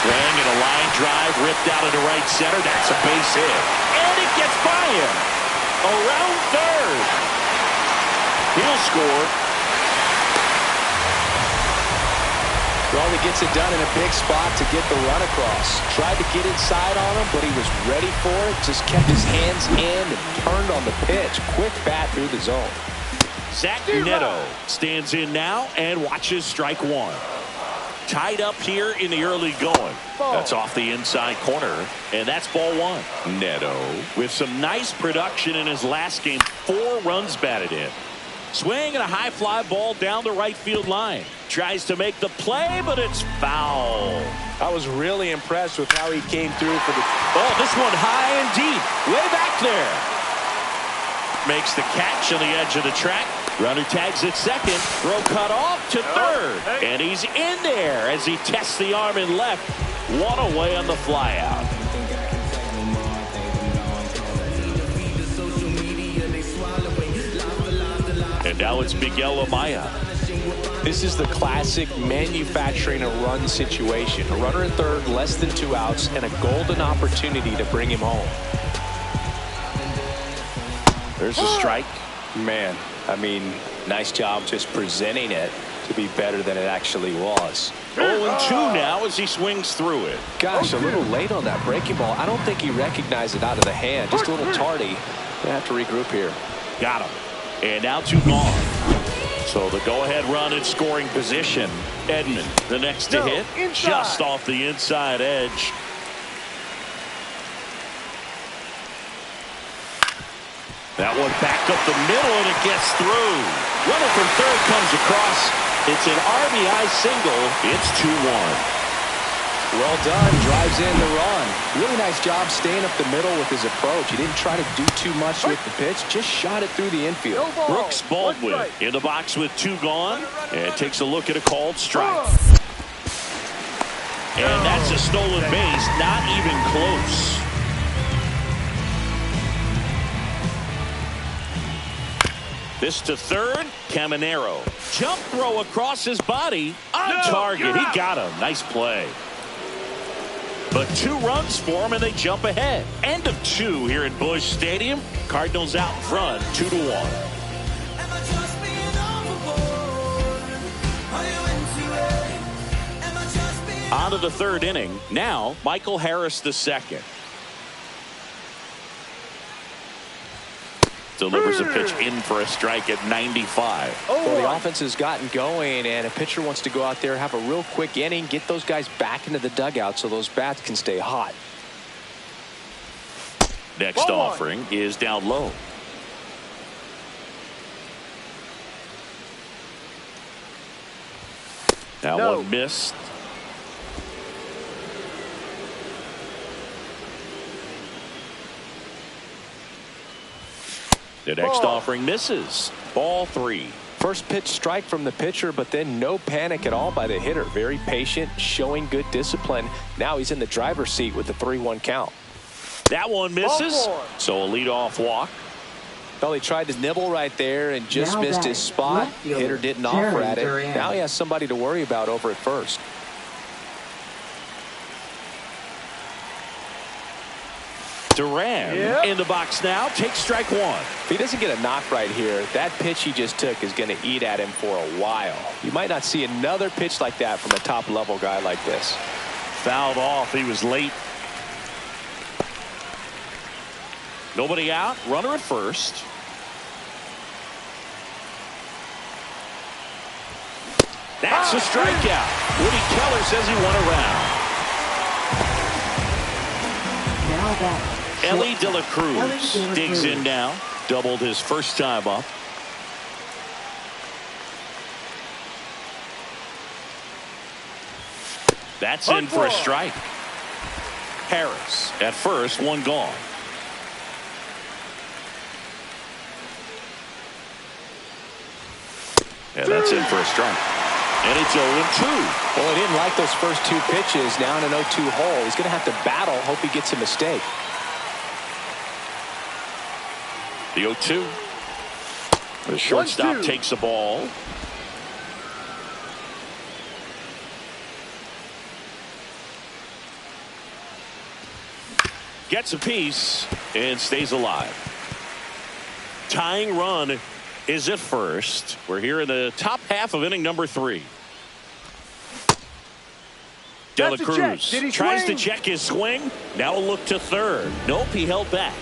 Swing and a line drive ripped out into right center. That's a base hit. And it gets by him. Around third. He'll score. Well, he gets it done in a big spot to get the run across. Tried to get inside on him, but he was ready for it. Just kept his hands in and turned on the pitch. Quick bat through the zone. Zach Neto stands in now and watches strike one. Tied up here in the early going. That's off the inside corner, and that's ball one. Neto with some nice production in his last game. 4 runs batted in. Swing and a high fly ball down the right field line. Tries to make the play, but it's foul. I was really impressed with how he came through for the... Oh, this one high and deep. Way back there. Makes the catch on the edge of the track. Runner tags at second. Throw cut off to third. And he's in there as he tests the arm in left. One away on the fly out. And now it's Miguel Amaya. This is the classic manufacturing a run situation. A runner at third, less than 2 outs, and a golden opportunity to bring him home. There's a strike. Man, I mean, nice job just presenting it to be better than it actually was. 0-2 now as he swings through it. Gosh, a little late on that breaking ball. I don't think he recognized it out of the hand. Just a little tardy. They have to regroup here. Got him. And now 2 gone. So the go-ahead run in scoring position. Edman, the next to hit, just off the inside edge. That one back up the middle, and it gets through. Runner from third comes across. It's an RBI single. It's 2-1. Well done. Drives in the run. Really nice job staying up the middle with his approach. He didn't try to do too much with the pitch. Just shot it through the infield. Brooks Baldwin in the box with 2 gone. And takes a look at a called strike. And that's a stolen base. Not even close. This to third. Caminero. Jump throw across his body. On target. He got him. Nice play. But 2 runs for him, and they jump ahead. End of 2 here at Busch Stadium. Cardinals out front, 2-1. On to the third inning. Now, Michael Harris II. Delivers a pitch in for a strike at 95. Well, the offense has gotten going, and a pitcher wants to go out there, have a real quick inning, get those guys back into the dugout so those bats can stay hot. Next offering is down low. That one missed. The next offering misses. Ball 3. First pitch strike from the pitcher, but then no panic at all by the hitter. Very patient, showing good discipline. Now he's in the driver's seat with the 3-1 count. That one misses. So a leadoff walk. Well, he tried to nibble right there and just missed his spot. Hitter didn't offer at it. Now he has somebody to worry about over at first. Duran in the box now. Takes strike 1. If he doesn't get a knock right here, that pitch he just took is going to eat at him for a while. You might not see another pitch like that from a top-level guy like this. Fouled off. He was late. Nobody out. Runner at first. That's a strikeout. Woody Keller says he won a round. Now that Ellie De La Cruz digs in now. Doubled his first time up. That's in for a strike. Harris at first, 1 gone. And that's in for a strike. And it's 0-2. Well, he didn't like those first 2 pitches. Now in an 0-2 hole. He's going to have to battle. Hope he gets a mistake. The 0-2. The shortstop takes the ball. Gets a piece and stays alive. Tying run is at first. We're here in the top half of inning number 3. De La Cruz tries to check his swing. Now a look to third. Nope, he held back.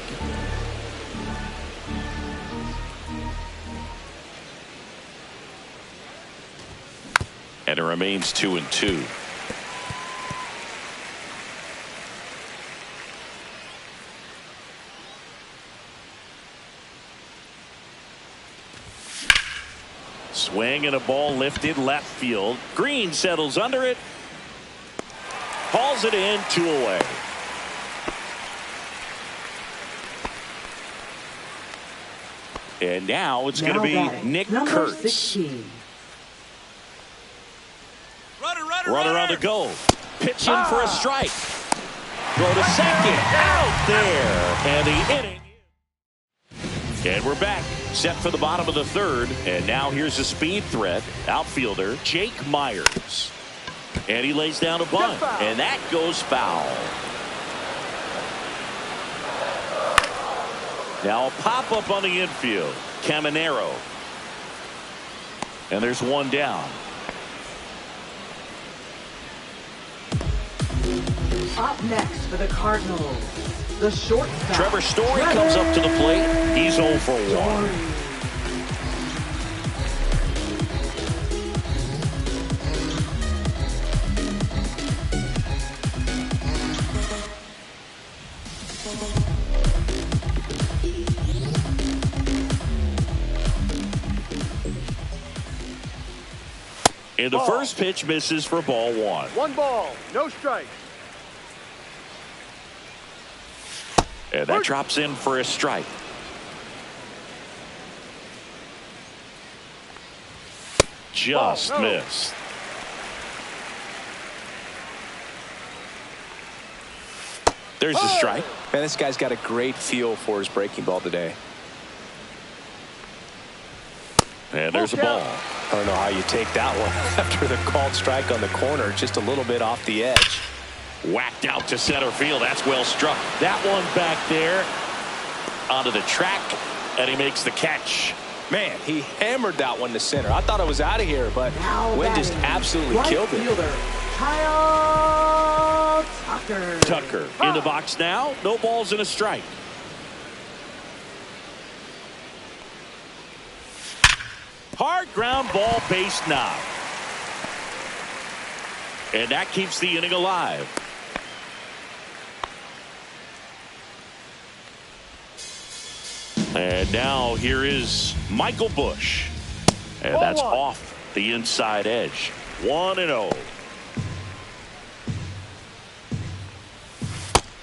And it remains 2-2. Swing and a ball lifted left field. Green settles under it. Hauls it in, 2 away. And now it's going to be Nick Kurtz. 16. Runner on the go. Pitching for a strike. Throw to second. Out there. And the inning. And we're back. Set for the bottom of the third. And now here's a speed threat. Outfielder Jake Myers. And he lays down a bunt. And that goes foul. Now a pop-up on the infield. Caminero. And there's one down. Up next for the Cardinals, the shortstop. Trevor Story comes up to the plate. He's 0 for 1. And the first pitch misses for ball 1. 1 ball, no strike. And that drops in for a strike. Just missed. There's a strike. Man, this guy's got a great feel for his breaking ball today. And there's a ball. I don't know how you take that one after the called strike on the corner, just a little bit off the edge. Whacked out to center field. That's well struck. That one back there onto the track, and he makes the catch. Man, he hammered that one to center. I thought it was out of here, but Wynn just absolutely killed it. Fielder, Kyle Tucker. Tucker in the box now. No balls and a strike. Hard ground ball, base knock. And that keeps the inning alive. And now here is Michael Busch. And that's off the inside edge. 1-0.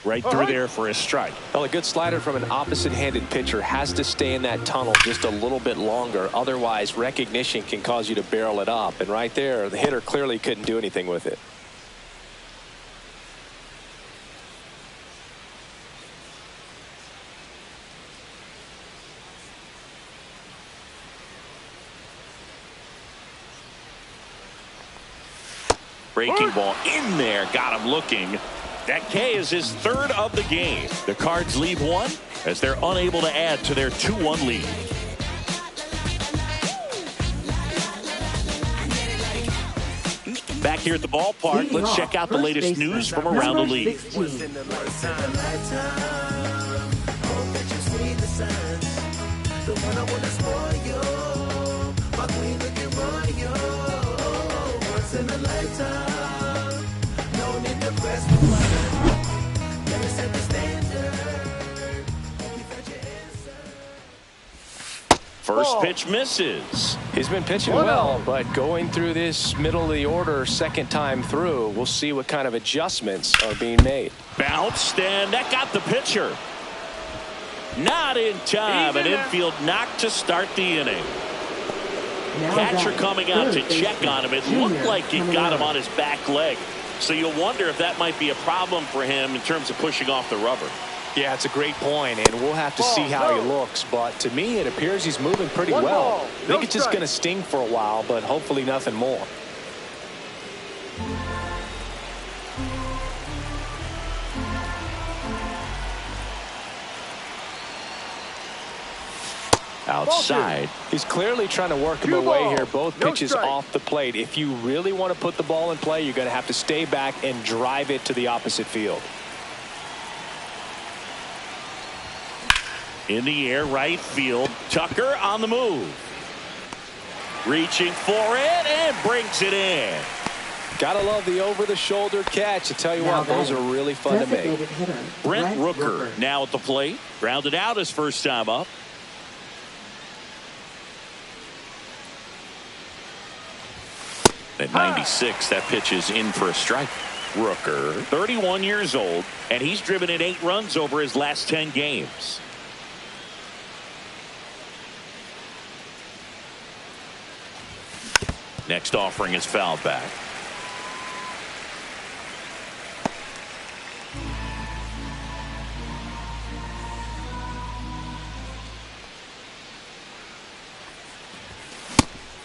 Right through there for a strike. Well, a good slider from an opposite-handed pitcher has to stay in that tunnel just a little bit longer. Otherwise, recognition can cause you to barrel it up. And right there, the hitter clearly couldn't do anything with it. Breaking ball in there. Got him looking. That K is his third of the game. The Cards leave one as they're unable to add to their 2-1 lead. Back here at the ballpark, let's check out the latest news from around the league. First pitch misses. He's been pitching well, but going through this middle of the order second time through, we'll see what kind of adjustments are being made. Bounced, and that got the pitcher. Not in time. An infield knock to start the inning. Catcher coming out to check on him. It looked like it got him on his back leg. So you'll wonder if that might be a problem for him in terms of pushing off the rubber. Yeah, it's a great point, and we'll have to see how he looks. But to me, it appears he's moving pretty well. I think it's just going to sting for a while, but hopefully nothing more. Outside. He's clearly trying to work him away here. Both pitches off the plate. If you really want to put the ball in play, you're going to have to stay back and drive it to the opposite field. In the air, right field. Tucker on the move. Reaching for it and brings it in. Gotta love the over-the-shoulder catch. I tell you what, those are really fun to make. Hitter, Brent Rooker now at the plate. Grounded out his first time up. At 96, that pitch is in for a strike. Rooker, 31 years old, and he's driven in 8 runs over his last 10 games. Next offering is fouled back.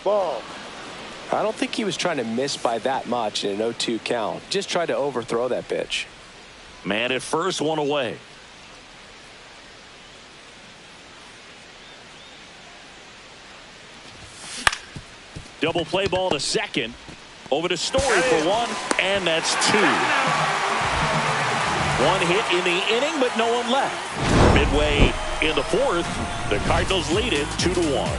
Ball. I don't think he was trying to miss by that much in an 0-2 count. Just tried to overthrow that pitch. Man at first, one away. Double play ball to second. Over to Story for 1, and that's 2. 1 hit in the inning, but no one left. Midway in the 4th, the Cardinals lead it 2-1.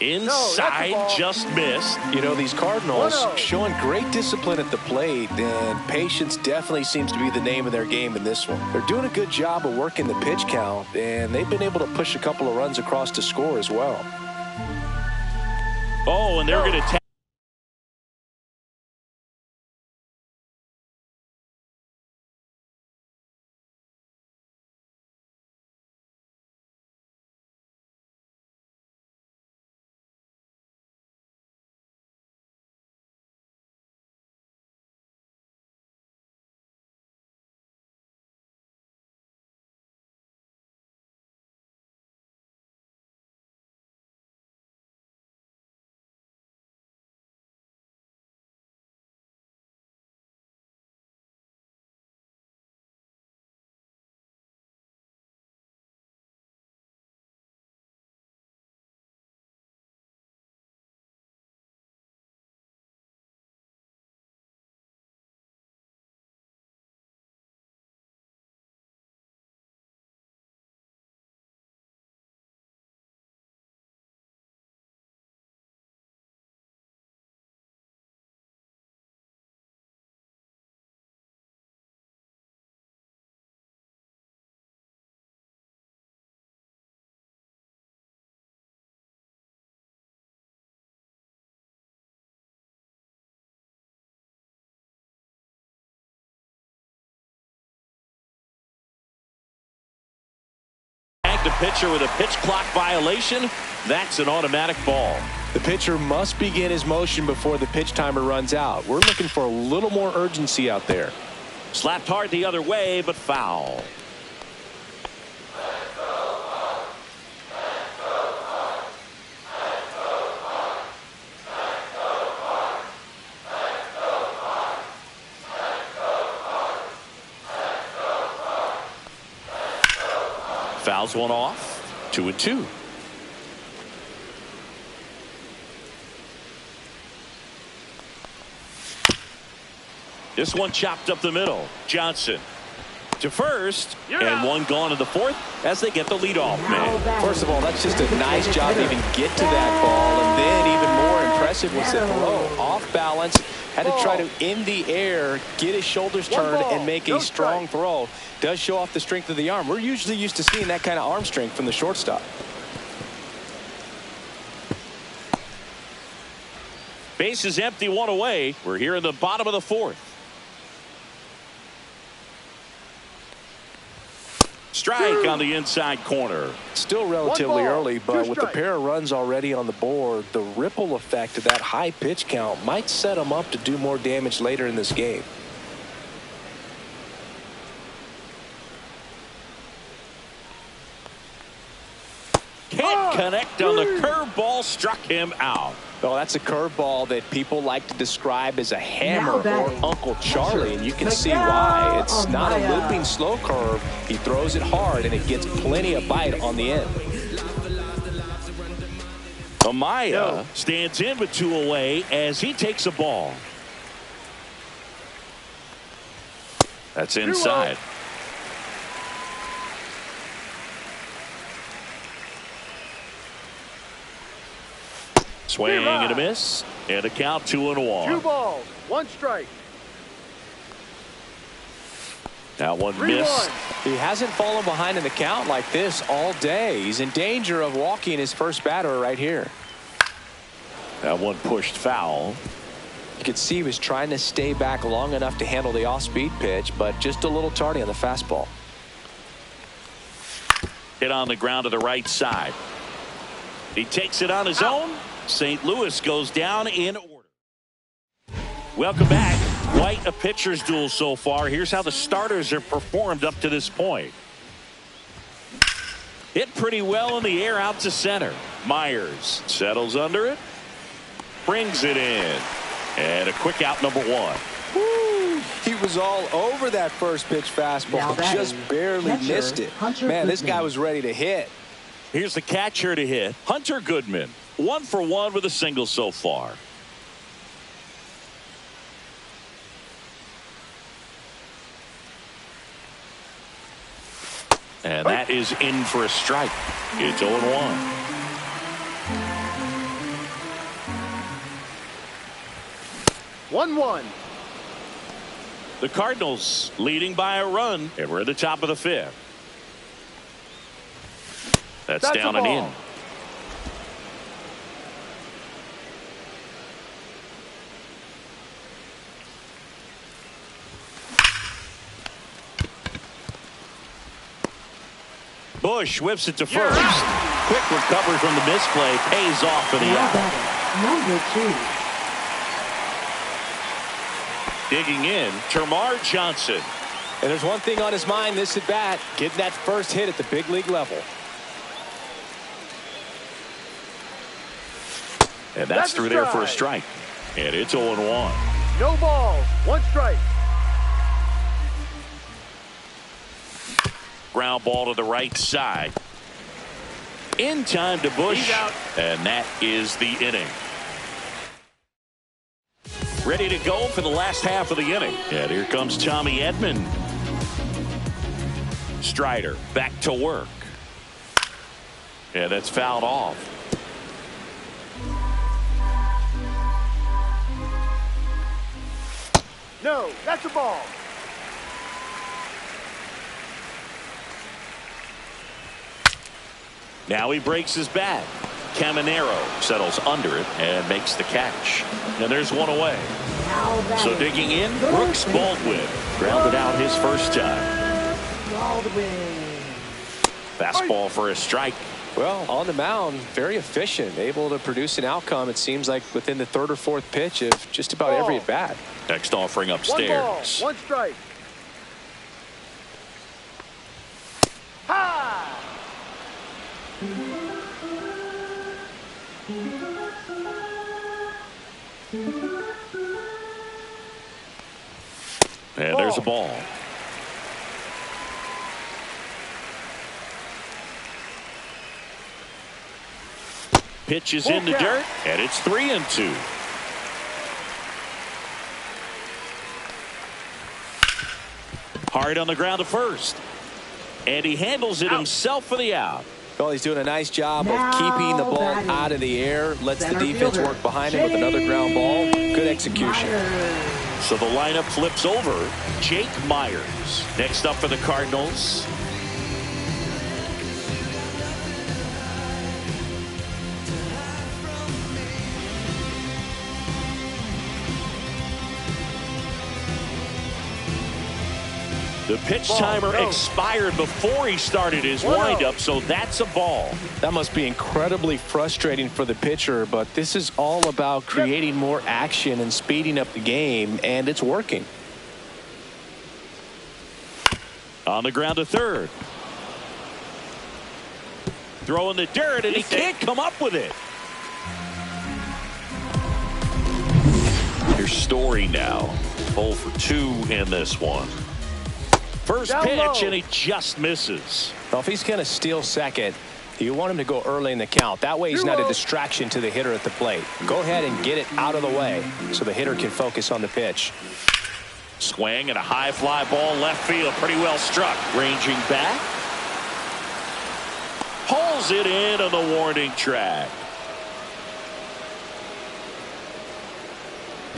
Inside, just missed. You know, these Cardinals showing great discipline at the plate, and patience definitely seems to be the name of their game in this one. They're doing a good job of working the pitch count, and they've been able to push a couple of runs across to score as well. Oh, and they're going to the pitcher with a pitch clock violation. That's an automatic ball. The pitcher must begin his motion before the pitch timer runs out. We're looking for a little more urgency out there. Slapped hard the other way, but foul. Fouls one off. 2-2. This one chopped up the middle. Johnson to first, and one gone in the 4th as they get the leadoff man. First of all, that's just a nice job to even get to that ball, and then even more impressive was the throw. Off balance, had to try to, in the air, get his shoulders turned and make a strong throw. Does show off the strength of the arm. We're usually used to seeing that kind of arm strength from the shortstop. Base is empty, one away. We're here in the bottom of the 4th. Strike on the inside corner. Still relatively early, but with the pair of runs already on the board, the ripple effect of that high pitch count might set them up to do more damage later in this game. Can't connect on the curveball, struck him out. Well, that's a curveball that people like to describe as a hammer or Uncle Charlie, and you can see why. It's not a looping slow curve. He throws it hard, and it gets plenty of bite on the end. Amaya stands in with 2 away as he takes a ball. That's inside. Swing and a miss. And a count 2-1. 2 balls, 1 strike. That one missed. He hasn't fallen behind in the count like this all day. He's in danger of walking his first batter right here. That one pushed foul. You could see he was trying to stay back long enough to handle the off-speed pitch, but just a little tardy on the fastball. Hit on the ground to the right side. He takes it on his own. St. Louis goes down in order. Welcome back. Quite a pitcher's duel so far. Here's how the starters have performed up to this point. Hit pretty well in the air out to center. Myers settles under it. Brings it in. And a quick out, number 1. Woo! He was all over that first pitch fastball. Just barely missed it. Man, this guy was ready to hit. Here's the catcher to hit. Hunter Goodman. 1 for 1 with a single so far. And that is in for a strike. It's 0-1. The Cardinals leading by a run, and we're at the top of the 5th. That's down and in. Bush whips it to first. Quick recovery from the misplay. Pays off for the out. Number 2. Digging in, Termarr Johnson. And there's one thing on his mind this at bat, getting that first hit at the big league level. And that's through there for a strike. And it's 0-1. No balls, 1 strike. Ground ball to the right side. In time to Bush. And that is the inning. Ready to go for the last half of the inning. And here comes Tommy Edman. Strider back to work. And that's fouled off. No, that's a ball. Now he breaks his bat. Caminero settles under it and makes the catch. And there's 1 away. So digging in, Brooks Baldwin grounded out his first time. Fastball for a strike. Well, on the mound, very efficient, able to produce an outcome, it seems like, within the 3rd or 4th pitch of just about every at bat. Next offering upstairs. 1 ball, 1 strike. Ha! And there's a ball. Pitch is in the dirt, and it's 3-2. Hard on the ground to first. And he handles it himself for the out. Well, he's doing a nice job of keeping the ball out of the air. Lets the defense work behind him with another ground ball. Good execution. So the lineup flips over. Jake Myers next up for the Cardinals. The pitch timer expired before he started his windup, so that's a ball. That must be incredibly frustrating for the pitcher, but this is all about creating more action and speeding up the game, and it's working. On the ground to third. Throwing the dirt, and he can't come up with it. Here's Story now. 0 for 2 in this one. First pitch, and he just misses. Well, if he's going to steal second, You want him to go early in the count. That way he's not a distraction to the hitter at the plate. Go ahead and get it out of the way so the hitter can focus on the pitch. Swing and a high fly ball left field. Pretty well struck. Ranging back. Pulls it in on the warning track.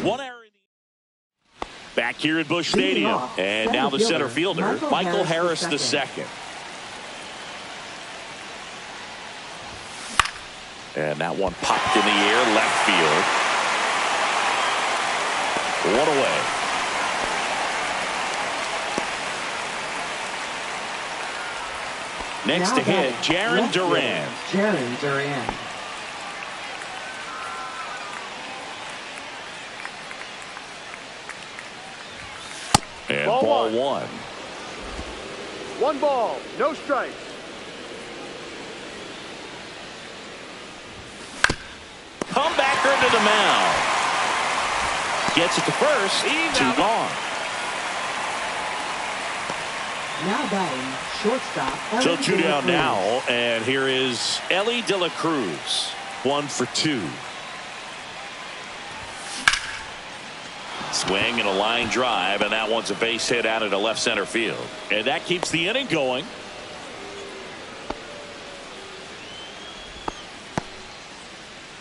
One error. Back here at Busch Stadium. And now the center fielder, Michael Harris II. And that one popped in the air, left field. One away. Next to hit, Jarren Duran. Jarren Duran. And ball one. One ball, no strikes. Comebacker to the mound. Gets it to first. Two gone. Now batting, shortstop. So two down now, and here is Ellie De La Cruz. 1 for 2. Swing and a line drive, and that one's a base hit out into left center field. And that keeps the inning going.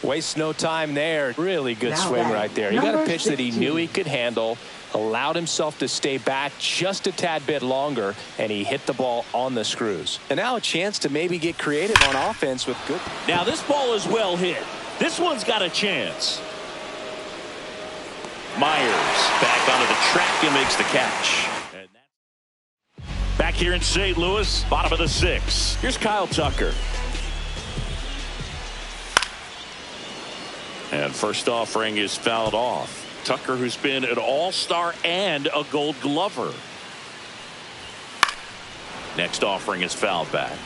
Wastes no time there. Really good swing right there. He got a pitch that he knew he could handle, allowed himself to stay back just a tad bit longer, and he hit the ball on the screws. And now a chance to maybe get creative on offense with good. Now this ball is well hit. This one's got a chance. Myers back onto the track and makes the catch. Back here in St. Louis, bottom of the 6th. Here's Kyle Tucker. And first offering is fouled off. Tucker, who's been an all-star and a Gold Glover. Next offering is fouled back.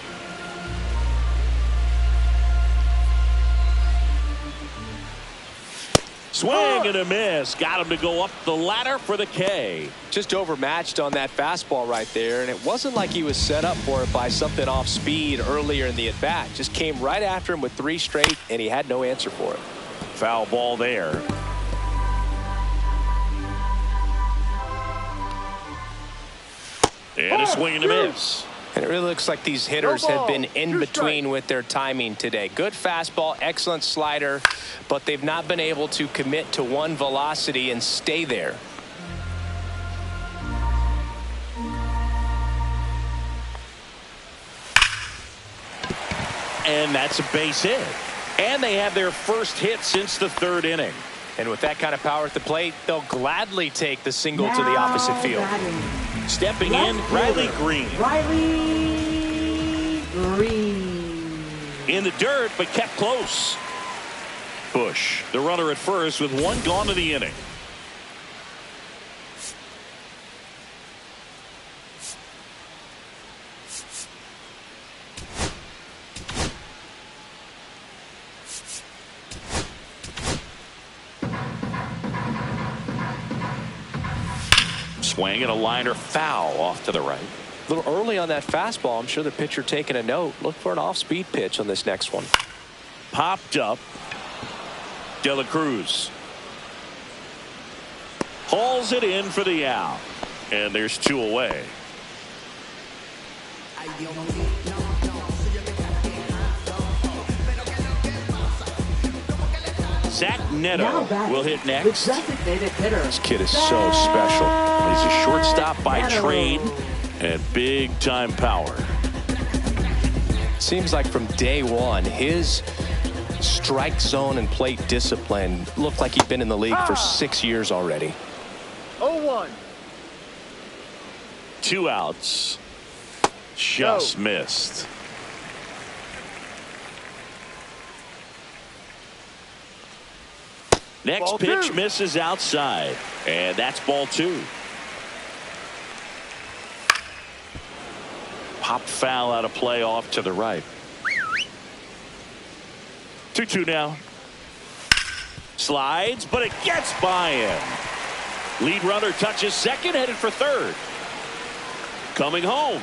Swing and a miss. Got him to go up the ladder for the K. Just overmatched on that fastball right there, and it wasn't like he was set up for it by something off speed earlier in the at-bat. Just came right after him with 3 straight, and he had no answer for it. Foul ball there. And a swing and a miss. And it really looks like these hitters have been in between with their timing today. Good fastball, excellent slider, but they've not been able to commit to one velocity and stay there. And that's a base hit. And they have their first hit since the 3rd inning. And with that kind of power at the plate, they'll gladly take the single to the opposite field. Stepping in, Riley Green. Riley Green. In the dirt, but kept close. Busch, the runner at first with 1 gone in the inning. Swing and a liner foul off to the right. A little early on that fastball. I'm sure the pitcher taking a note. Look for an off-speed pitch on this next one. Popped up. De La Cruz hauls it in for the out. And there's 2 away. Zach Neto will hit next. This kid is so special. He's a shortstop by trade and big time power. Seems like from day one, his strike zone and plate discipline looked like he'd been in the league for 6 years already. 0-1. 2 outs. Just missed. Next Ball pitch 2. misses outside. And that's ball 2. Popped foul out of play off to the right. 2-2 now. Slides, but it gets by him. Lead runner touches second, headed for third. Coming home.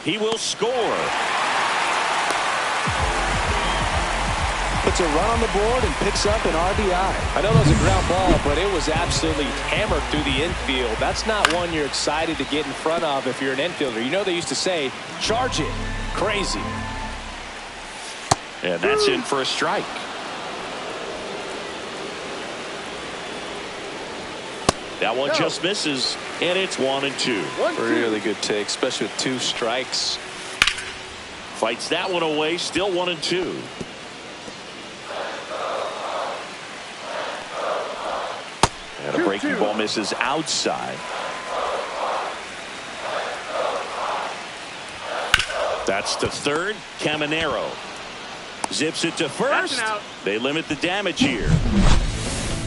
He will score. puts a run on the board and picks up an RBI. I know that was a ground ball, but it was absolutely hammered through the infield. That's not one you're excited to get in front of if you're an infielder. You know they used to say, charge it. Crazy. And that's in for a strike. That one just misses, and it's 1-2. Really good take, especially with 2 strikes. Fights that one away, still 1-2. And a breaking ball misses outside. That's to third. Caminero zips it to first. They limit the damage here.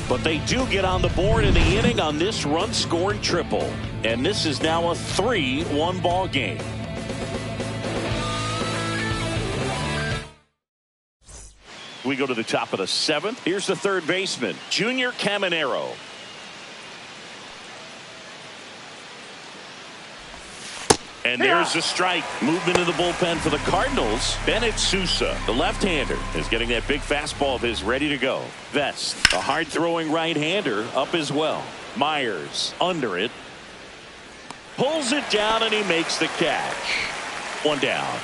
But they do get on the board in the inning on this run-scored triple. And this is now a 3-1 ball game. We go to the top of the 7th. Here's the third baseman, Junior Caminero. And there's a strike. Movement in the bullpen for the Cardinals. Bennett Sousa, the left-hander, is getting that big fastball of his ready to go. Vest, a hard-throwing right-hander, up as well. Myers, under it. Pulls it down, and he makes the catch. 1 down.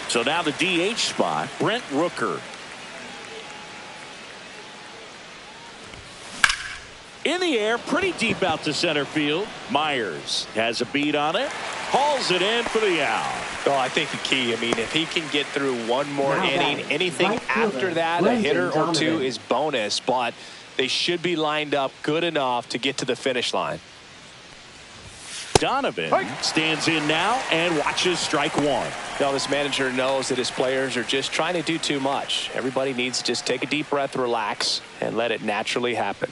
So now the DH spot, Brent Rooker. In the air, pretty deep out to center field. Myers has a beat on it. Hauls it in for the out. Oh, I think the key, I mean, if he can get through one more inning, anything after that, a hitter or 2 is bonus, but they should be lined up good enough to get to the finish line. Donovan stands in now and watches strike 1. Now, this manager knows that his players are just trying to do too much. Everybody needs to just take a deep breath, relax, and let it naturally happen.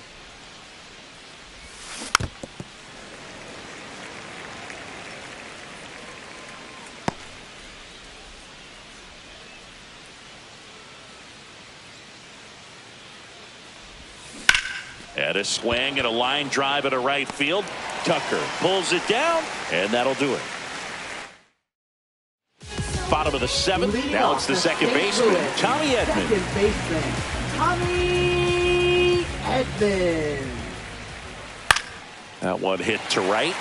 And a swing and a line drive at a right field. Tucker pulls it down, and that'll do it. Bottom of the 7th. Now it's the second baseman, Tommy Edman. Second baseman, Tommy Edman. That one hit to right.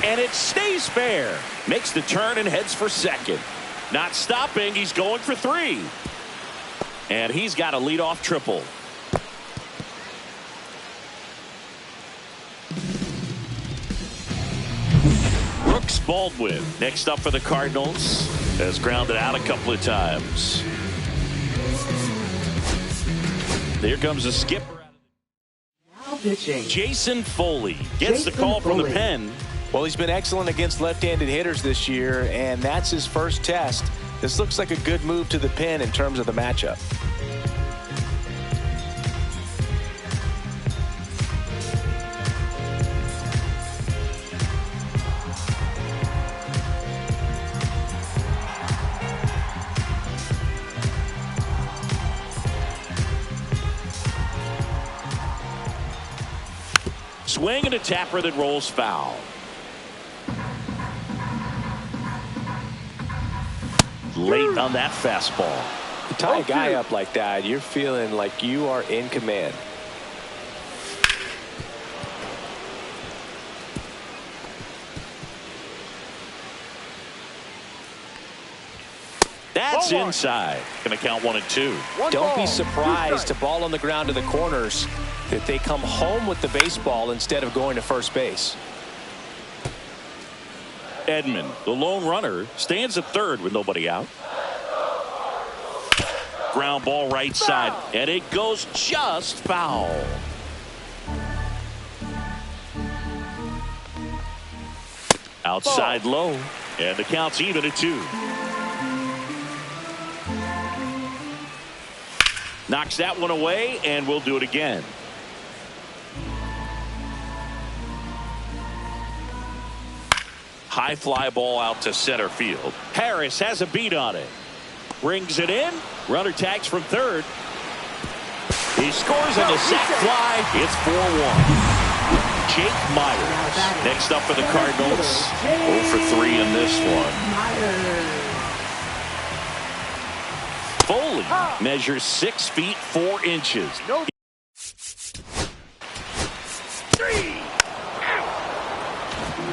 And it stays fair. Makes the turn and heads for second. Not stopping. He's going for 3. And he's got a leadoff triple. Brooks Baldwin next up for the Cardinals. Has grounded out a couple of times. Here comes a skipper. Now pitching, Jason Foley gets the call from the pen. Well, he's been excellent against left-handed hitters this year, and that's his first test. This looks like a good move to the pen in terms of the matchup. Swing and a tapper that rolls foul. Late on that fastball. You tie a guy up like that, you're feeling like you are in command. That's inside. Going to count 1 and 2. Don't be surprised to ball on the ground to the corners that they come home with the baseball instead of going to first base. Edman, the lone runner, stands at third with nobody out. Ground ball right side, and it goes just foul. Outside low, and the count's even at 2. Knocks that one away, and we'll do it again. High fly ball out to center field. Harris has a beat on it. Brings it in. Runner tags from third. He scores on the sac fly. It's 4-1. Jake Myers next up for the Cardinals. 0 for 3 in this one. Foley measures 6 feet 4 inches. No.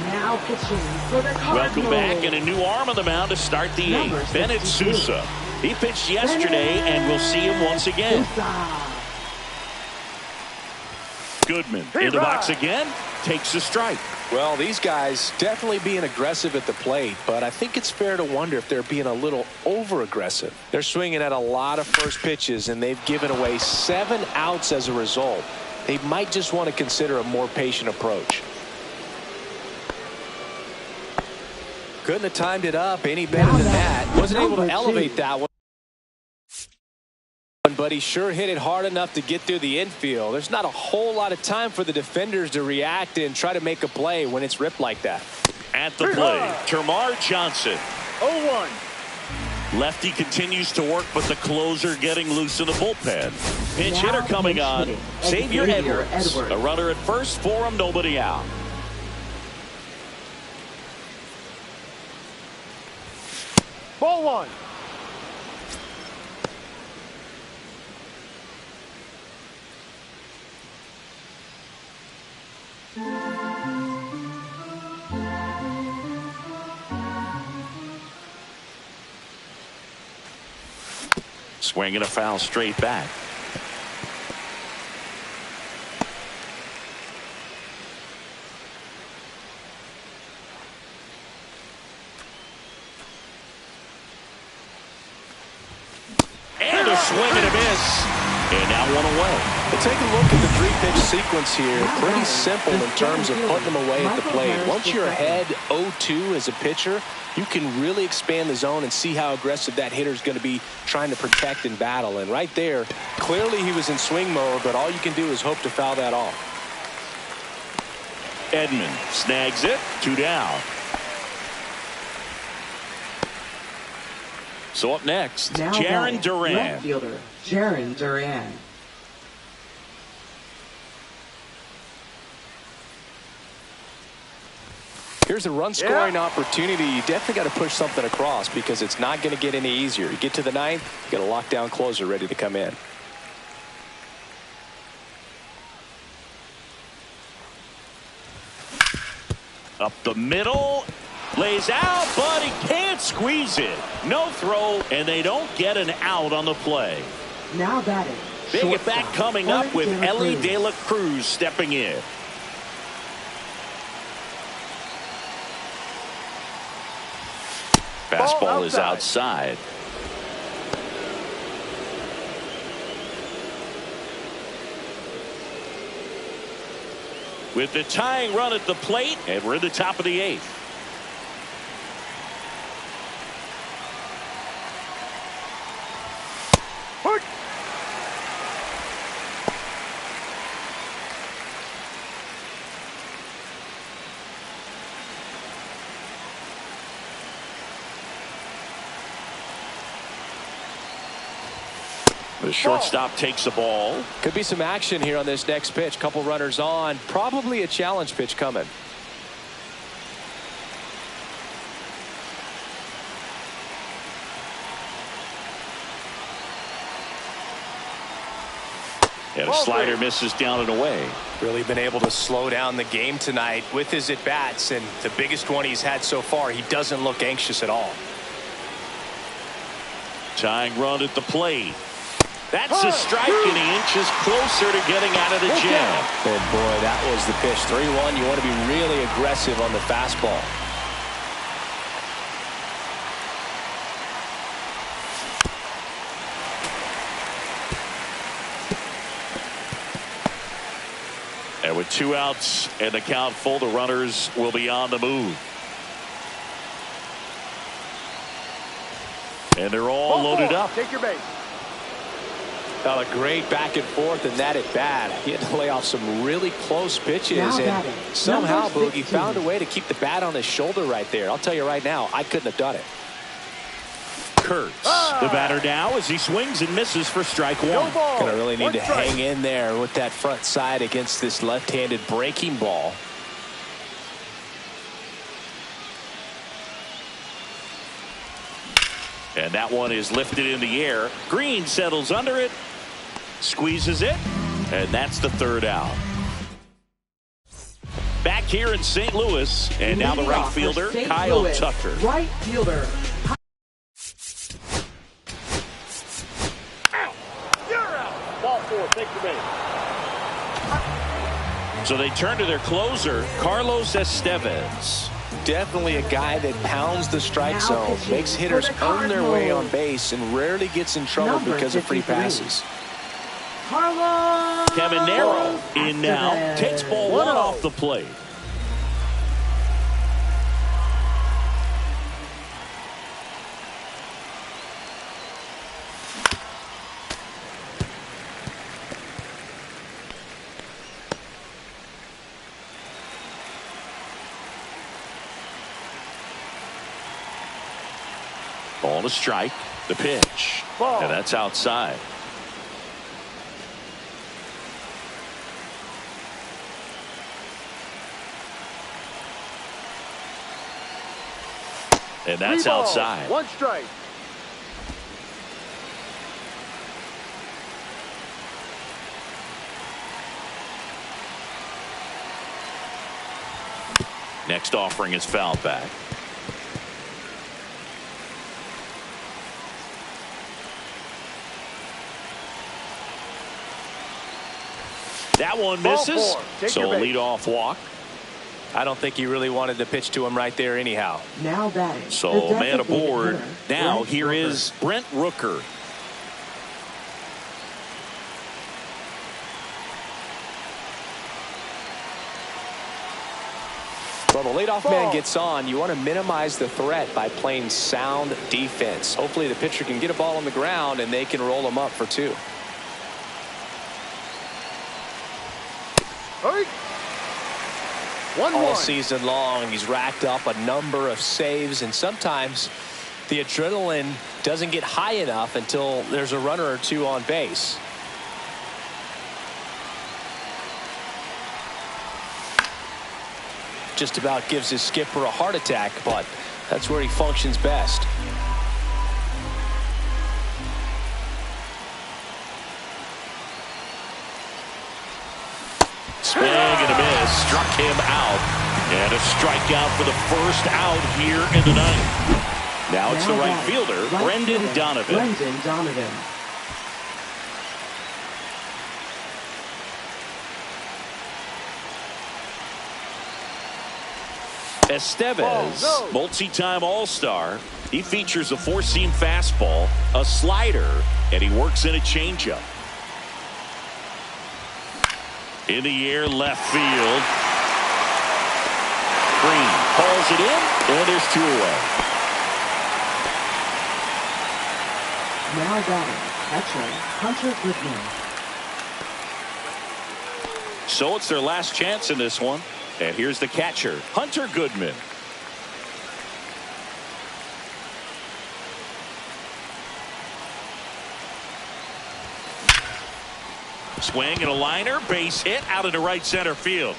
Now pitching for the Cardinals. Welcome back, and a new arm on the mound to start the eighth. Bennett Sousa. He pitched yesterday, and we'll see him once again. Goodman in the box again, takes a strike. Well, these guys definitely being aggressive at the plate, but I think it's fair to wonder if they're being a little over-aggressive. They're swinging at a lot of first pitches, and they've given away 7 outs as a result. They might just want to consider a more patient approach. Couldn't have timed it up any better than that. Wasn't able to elevate that one. But he sure hit it hard enough to get through the infield. There's not a whole lot of time for the defenders to react and try to make a play when it's ripped like that. At the plate, Termarr Johnson. 0-1. Lefty continues to work, but the closer getting loose in the bullpen. Pinch hitter coming on, Xavier Edwards. A runner at first for him, nobody out. Ball 1. Swinging a foul straight back. And a swing and a miss. And now one away. But take a look at the 3-pitch sequence here. Pretty simple in terms of putting them away at the plate. Once you're ahead 0-2 as a pitcher, you can really expand the zone and see how aggressive that hitter is going to be trying to protect and battle. And right there, clearly he was in swing mode, but all you can do is hope to foul that off. Edman snags it. 2 down. So up next, Jarren Duran. Left fielder, Jarren Duran. Here's a run-scoring opportunity. You definitely got to push something across because it's not going to get any easier. You get to the ninth, you got a lockdown closer ready to come in. Up the middle. Lays out, but he can't squeeze it. No throw, and they don't get an out on the play. Now batting. Big at bat coming up with Ellie De La Cruz stepping in. Fastball is outside. With the tying run at the plate, and we're in the top of the 8th. The shortstop takes the ball. Could be some action here on this next pitch. Couple runners on. Probably a challenge pitch coming. And a slider misses down and away. Really been able to slow down the game tonight with his at-bats, and the biggest one he's had so far. He doesn't look anxious at all. Tying run at the plate. That's a strike, and he inches closer to getting out of the jam. And boy, that was the pitch. 3-1. You want to be really aggressive on the fastball. And with 2 outs and the count full, the runners will be on the move. And they're all loaded up. Take your base. Well, a great back and forth, and that at bat. He had to lay off some really close pitches, and somehow Boogie found a way to keep the bat on his shoulder right there. I'll tell you right now, I couldn't have done it. Kurtz, the batter now as he swings and misses for strike 1. Gonna really need to hang in there with that front side against this left-handed breaking ball. And that one is lifted in the air. Green settles under it, squeezes it, and that's the third out. Back here in St. Louis, and now the right fielder, Kyle Tucker. Right fielder. You're out. Ball 4, take the base. So they turn to their closer, Carlos Estevez. Definitely a guy that pounds the strike zone, makes hitters earn their way on base, and rarely gets in trouble because of free passes. Carlos Caminero in now, takes ball 1 off the plate. Ball to strike, the pitch, and that's outside. And that's outside. 1 strike. Next offering is foul back. That one misses, so a leadoff walk. I don't think he really wanted to pitch to him right there anyhow. Now batting. So man aboard. Now here is Brent Rooker. Well, the leadoff man gets on. You want to minimize the threat by playing sound defense. Hopefully the pitcher can get a ball on the ground and they can roll him up for 2. All season long, he's racked up a number of saves, and sometimes the adrenaline doesn't get high enough until there's a runner or 2 on base. Just about gives his skipper a heart attack, but that's where he functions best. Swing and a miss, struck him out, and a strikeout for the first out here in the 9th. Now it's the right fielder, Brendan Donovan. Estevez, multi-time All-Star. He features a 4-seam fastball, a slider, and he works in a changeup. In the air, left field. Green hauls it in, and there's 2 away. Now batting, catcher Hunter Goodman. So it's their last chance in this one. And here's the catcher, Hunter Goodman. Swing and a liner, base hit out into right center field.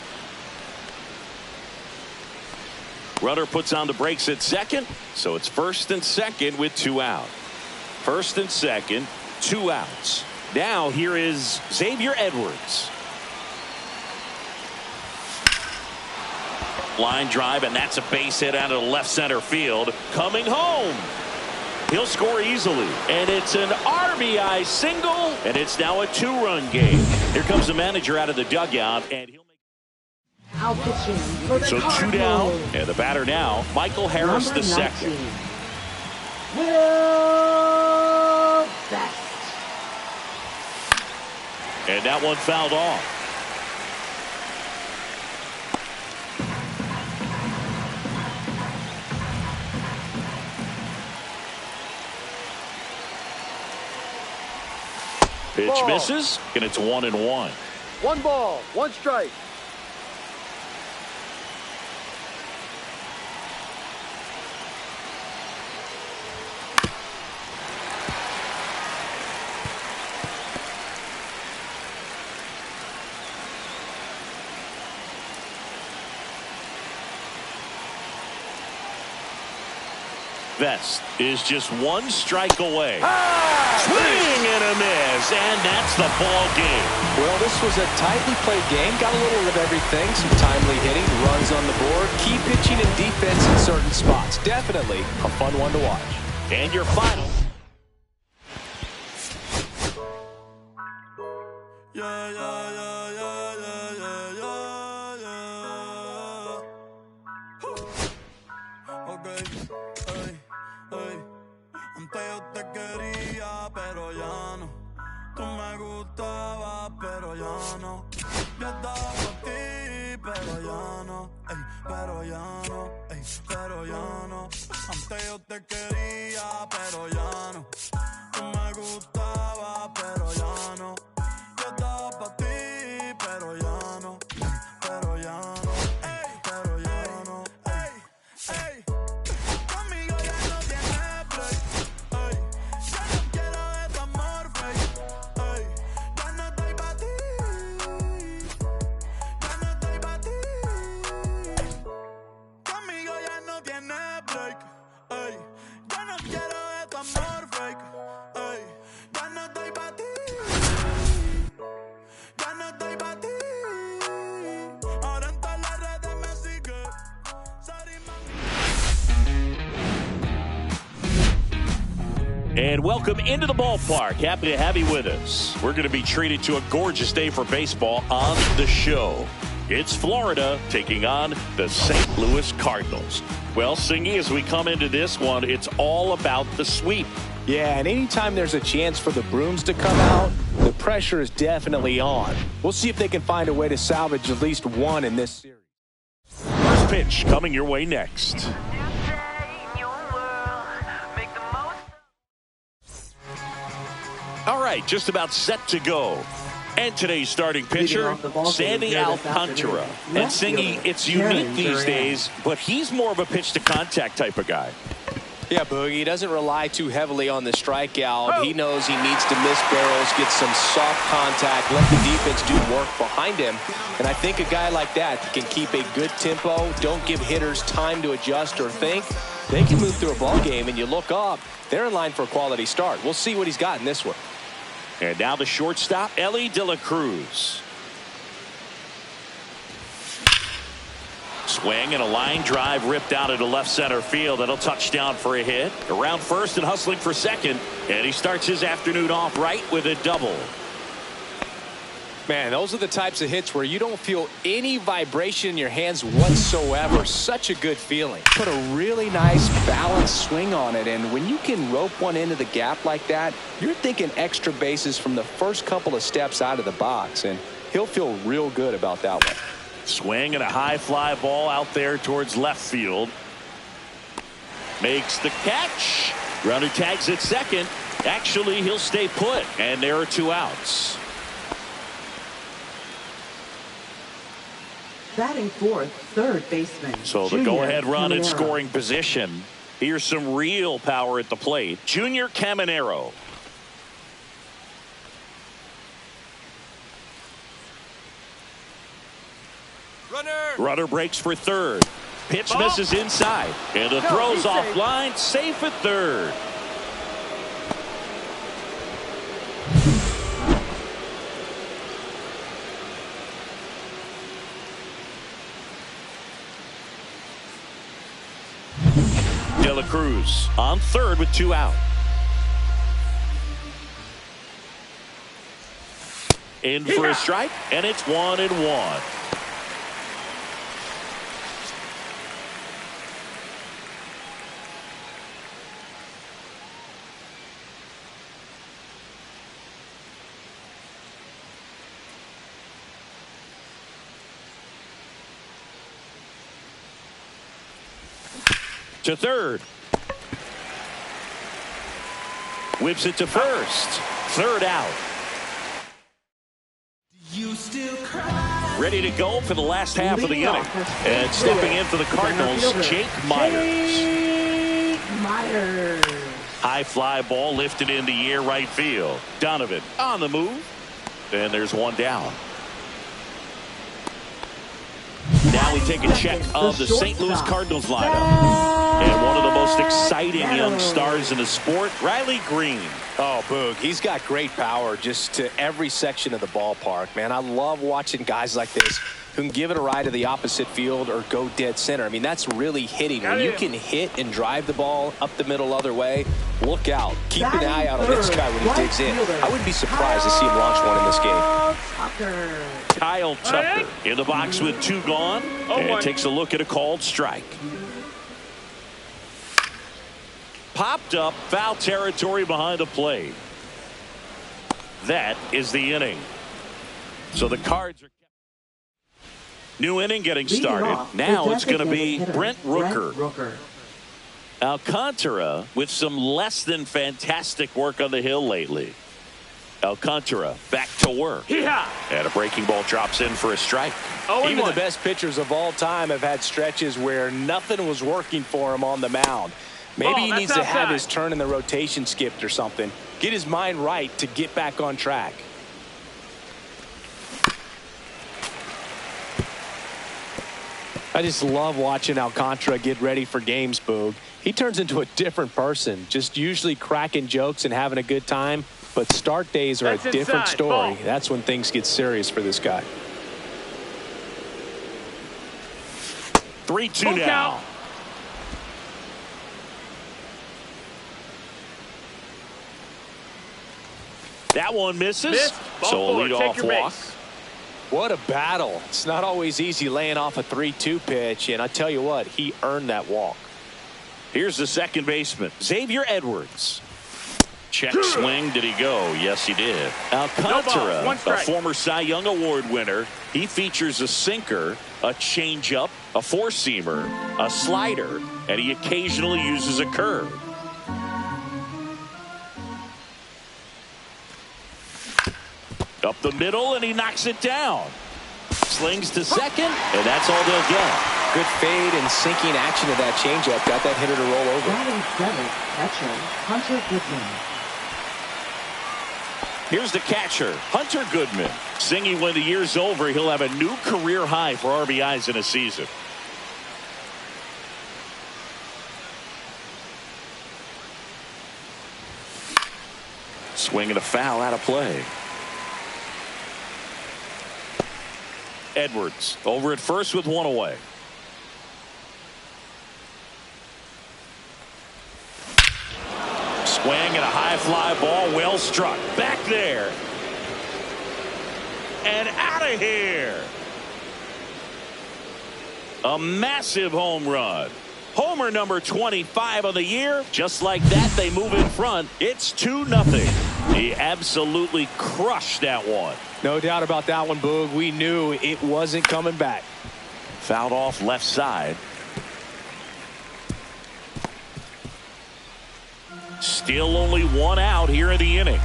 Runner puts on the brakes at second, so it's first and second with 2 out. First and second, 2 outs. Now here is Xavier Edwards. Line drive, and that's a base hit out of the left center field. Coming home. He'll score easily, and it's an RBI single, and it's now a 2-run game. Here comes the manager out of the dugout, and he'll make. So 2 down, and the batter now, Michael Harris the second. Will Best. And that one fouled off. Pitch misses, and it's 1-1. 1 ball, 1 strike. Vest is just one strike away. Swing and a miss, and that's the ball game. Well, this was a tightly played game. Got a little of everything. Some timely hitting, runs on the board, key pitching and defense in certain spots. Definitely a fun one to watch. And your final. Antes yo te quería, pero ya no. Tú me gustabas, pero ya no. Yo estaba por ti, pero ya no. Ey, pero ya no. Ey, pero ya no. Antes yo te quería, pero ya no. Tú me gustabas, pero ya no. Yo estaba por ti, pero ya no. Ey, pero ya no. Ey, pero ya no. Ey, ey. Conmigo ya no tienes play. Ey, ya no quiero de tu amor fake. Ey, ya no estoy pa' ti. Ya no estoy pa' ti. Conmigo ya no tienes break. Ey, ya no quiero de tu amor fake. Ey, ya no estoy pa' ti. Ya no estoy pa' ti. Ahora en todas las redes me sigue. Sorry, And welcome into the ballpark. Happy to have you with us. We're going to be treated to a gorgeous day for baseball on the show. It's Florida taking on the St. Louis Cardinals. Well, Singy, as we come into this one, it's all about the sweep. Yeah, and anytime there's a chance for the brooms to come out, the pressure is definitely on. We'll see if they can find a way to salvage at least one in this series. First pitch coming your way next. All right, just about set to go. And today's starting pitcher, Sandy Alcantara. And Singy, it's unique these days, but he's more of a pitch-to-contact type of guy. Yeah, Boogie, he doesn't rely too heavily on the strikeout. He knows he needs to miss barrels, get some soft contact, let the defense do work behind him. And I think a guy like that can keep a good tempo, don't give hitters time to adjust or think. They can move through a ball game, and you look up, they're in line for a quality start. We'll see what he's got in this one. And now the shortstop, Ellie De La Cruz. Swing and a line drive ripped out into left center field. That'll touch down for a hit. Around first and hustling for second. And he starts his afternoon off right with a double. Man, those are the types of hits where you don't feel any vibration in your hands whatsoever. Such a good feeling. Put a really nice balanced swing on it, and when you can rope one into the gap like that, you're thinking extra bases from the first couple of steps out of the box, and he'll feel real good about that one. Swing and a high fly ball out there towards left field. Makes the catch. Runner tags at second. Actually, he'll stay put, and there are two outs. Batting fourth, third baseman. So the go-ahead run in scoring position. Here's some real power at the plate. Junior Caminero. Runner breaks for third. Pitch misses inside. And the throw's offline. Safe at third. De La Cruz on third with two out. In for a strike, and it's 1-1. To third. Whips it to first. Third out. Ready to go for the last half of the inning. And stepping in for the Cardinals, Jake Myers. High fly ball lifted in the air right field. Donovan on the move. And there's one down. Now we take a check of the St. Louis Cardinals lineup. And one of the most exciting young stars in the sport, Riley Green. Oh, Boog, he's got great power just to every section of the ballpark, man. I love watching guys like this who can give it a ride to the opposite field or go dead center. I mean, that's really hitting. When you can hit and drive the ball up the middle other way, look out. Keep an eye out on this guy when he digs in. I wouldn't be surprised to see him launch one in this game. Kyle Tucker in the box with 2 gone and takes a look at a called strike. Popped up, foul territory behind the plate. That is the inning. So the Cards are new inning getting started. Now it's going to be Brent Rooker. Alcantara with some less than fantastic work on the hill lately. Alcantara back to work. And a breaking ball drops in for a strike. Even the best pitchers of all time have had stretches where nothing was working for him on the mound. Maybe he needs to have his turn in the rotation skipped or something. Get his mind right to get back on track. I just love watching Alcantara get ready for games, Boog. He turns into a different person, just usually cracking jokes and having a good time. But start days are a different story. That's when things get serious for this guy. 3-2 now. That one misses. So a leadoff walk. What a battle. It's not always easy laying off a 3-2 pitch, and I tell you what, he earned that walk. Here's the second baseman, Xavier Edwards. Check swing. Did he go? Yes, he did. Alcantara, a former Cy Young Award winner. He features a sinker, a changeup, a four-seamer, a slider, and he occasionally uses a curve. Up the middle, and he knocks it down. Slings to second, and that's all they'll get. Good fade and sinking action of that changeup. Got that hitter to roll over. Batting seventh, catcher Hunter Goodman. Here's the catcher, Hunter Goodman. Singing when the year's over, he'll have a new career high for RBIs in a season. Swing and a foul out of play. Edwards over at first with one away. Swing and a high fly ball, well struck. Back there. And out of here. A massive home run. Homer number 25 of the year. Just like that, they move in front. It's 2-0. He absolutely crushed that one. No doubt about that one, Boog. We knew it wasn't coming back. Fouled off left side. Still only one out here in the inning.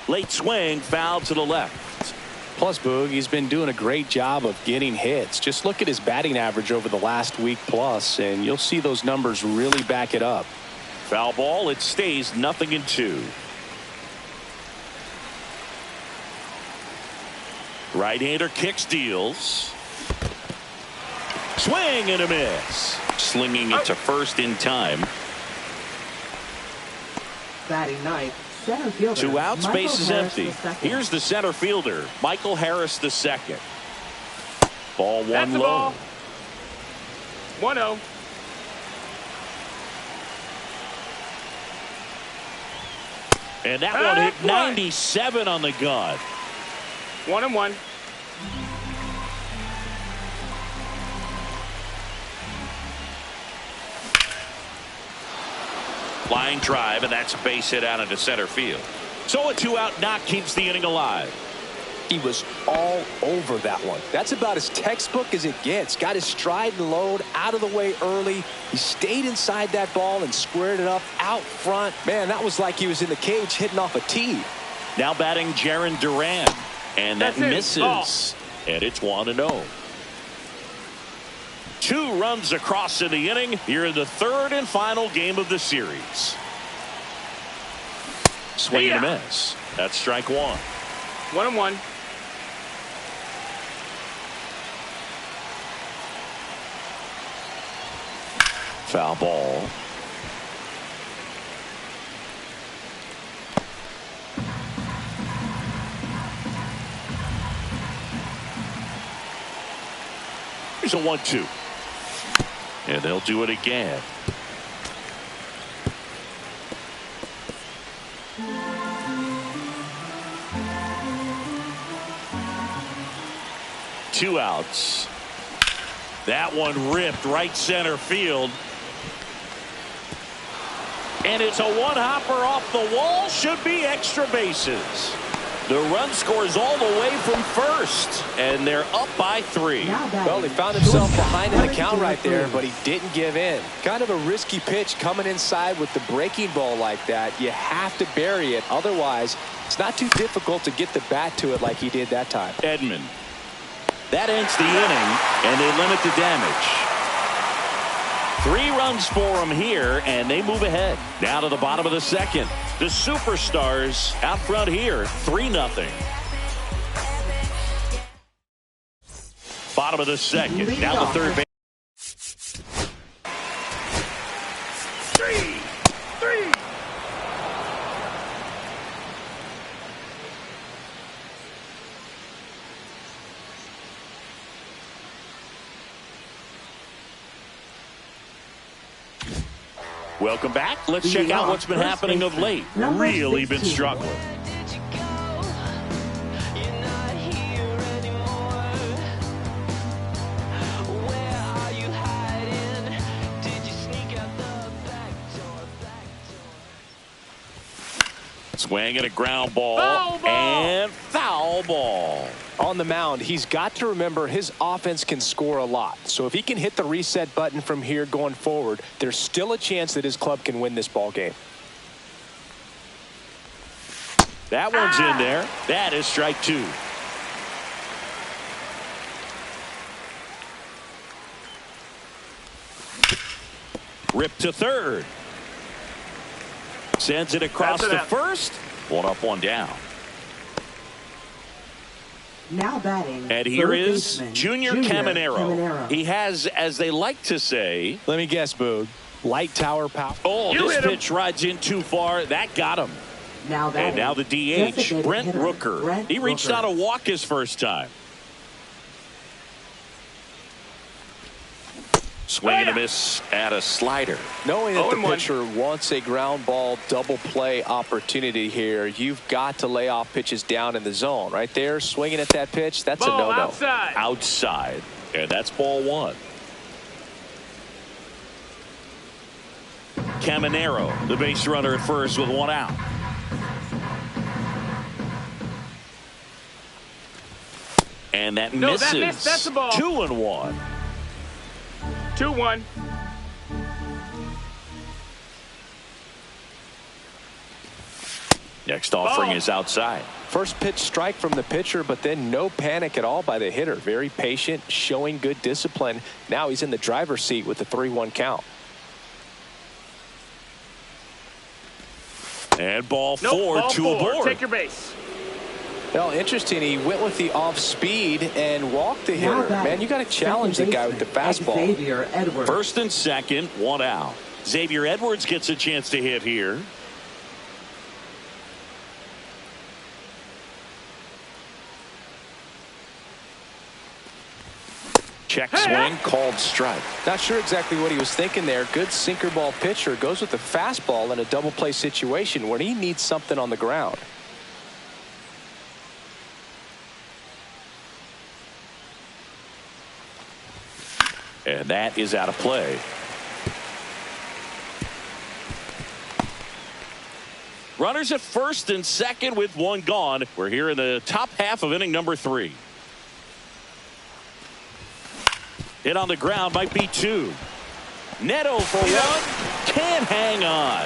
Late swing, foul to the left. Plus, Boog, he's been doing a great job of getting hits. Just look at his batting average over the last week plus, and you'll see those numbers really back it up. Foul ball, it stays 0-2. Right-hander kicks, deals. Swing and a miss. Slinging it to first in time. Batting ninth, center fielder. 2 outs, Michael base is Harris empty. II. Here's the center fielder, Michael Harris II. Ball one That's the low. ball. 1-0. And that one hit 97 on the gun. 1-1. Line drive, and that's a base hit out into center field. So a 2-out knock keeps the inning alive. He was all over that one. That's about as textbook as it gets. Got his stride and load out of the way early. He stayed inside that ball and squared it up out front. Man, that was like he was in the cage hitting off a tee. Now batting Jaron Duran. And that misses. And it's 1-0. 2 runs across in the inning here in the third and final game of the series. Swing and a miss. That's strike one. 1-1. Foul ball. Here's a 1-2. And they'll do it again. Two outs. That one ripped right center field. And it's a one-hopper off the wall. Should be extra bases. The run scores all the way from first, and they're up by 3. Well, he found himself behind in the count right there, but he didn't give in. Kind of a risky pitch coming inside with the breaking ball like that. You have to bury it. Otherwise, it's not too difficult to get the bat to it like he did that time. Edman. That ends the inning, and they limit the damage. 3 runs for them here, and they move ahead. Down to the bottom of the second. The Superstars out front here, 3-0. Bottom of the second. Now the third base. 3. Welcome back. Let's check out what's been happening of late. Really been struggling. Swing and a ground ball. And foul ball. On the mound, he's got to remember his offense can score a lot. So if he can hit the reset button from here going forward, there's still a chance that his club can win this ball game. That one's in there. That is strike 2. Rip to third. Sends it across to first. 1 up, 1 down. Now batting. And here is Junior Caminero. He has, as they like to say. Let me guess, Boog. Light tower power. Oh, this pitch rides in too far. That got him. Now batting. And now the DH, Brent Rooker. He reached out a walk his first time. Swing and a miss at a slider. Knowing that the pitcher wants a ground ball double play opportunity here, you've got to lay off pitches down in the zone. Right there, swinging at that pitch, that's a no-no. Outside. And that's ball 1. Caminero, the base runner at first with 1 out. And that misses. That's a ball. 2-1. 2-1. Next offering is outside. First pitch strike from the pitcher, but then no panic at all by the hitter. Very patient, showing good discipline. Now he's in the driver's seat with the 3-1 count. And ball 4, 2 aboard. Take your base. Well, interesting. He went with the off speed and walked the hitter. Man, you got to challenge the guy with the fastball. Xavier Edwards. First and second, 1 out. Xavier Edwards gets a chance to hit here. Check swing, called strike. Not sure exactly what he was thinking there. Good sinker ball pitcher goes with the fastball in a double play situation when he needs something on the ground. And that is out of play. Runners at first and second with 1 gone. We're here in the top half of inning number 3. Hit on the ground might be 2. Neto for 1. Can't hang on.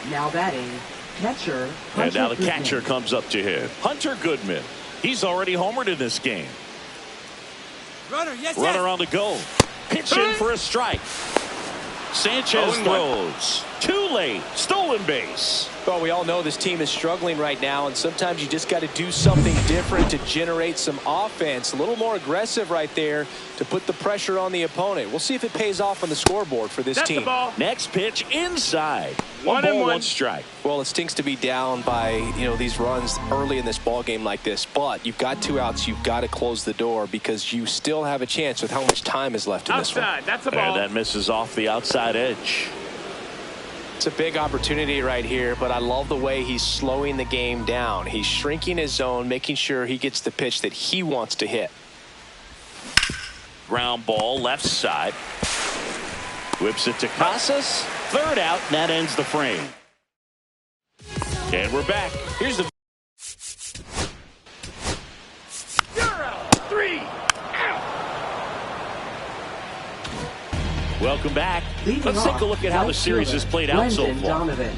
Now batting. Catcher. And now the catcher comes up to hit. Hunter Goodman. He's already homered in this game. Runner on the go. Pitch in for a strike. Sanchez throws. Too late. Stolen base. Well, we all know this team is struggling right now, and sometimes you just got to do something different to generate some offense. A little more aggressive right there to put the pressure on the opponent. We'll see if it pays off on the scoreboard for this team. Next pitch inside. One ball, one strike. Well, it stinks to be down by, these runs early in this ball game like this, but you've got 2 outs. You've got to close the door because you still have a chance with how much time is left in this one. Outside, that's a ball. And that misses off the outside edge. It's a big opportunity right here, but I love the way he's slowing the game down. He's shrinking his zone, making sure he gets the pitch that he wants to hit. Ground ball, left side. Whips it to Casas. Third out, and that ends the frame. And we're back. Here's the... 3 out. Welcome back. Leading Let's take a look at how the series has played out so far. Donovan.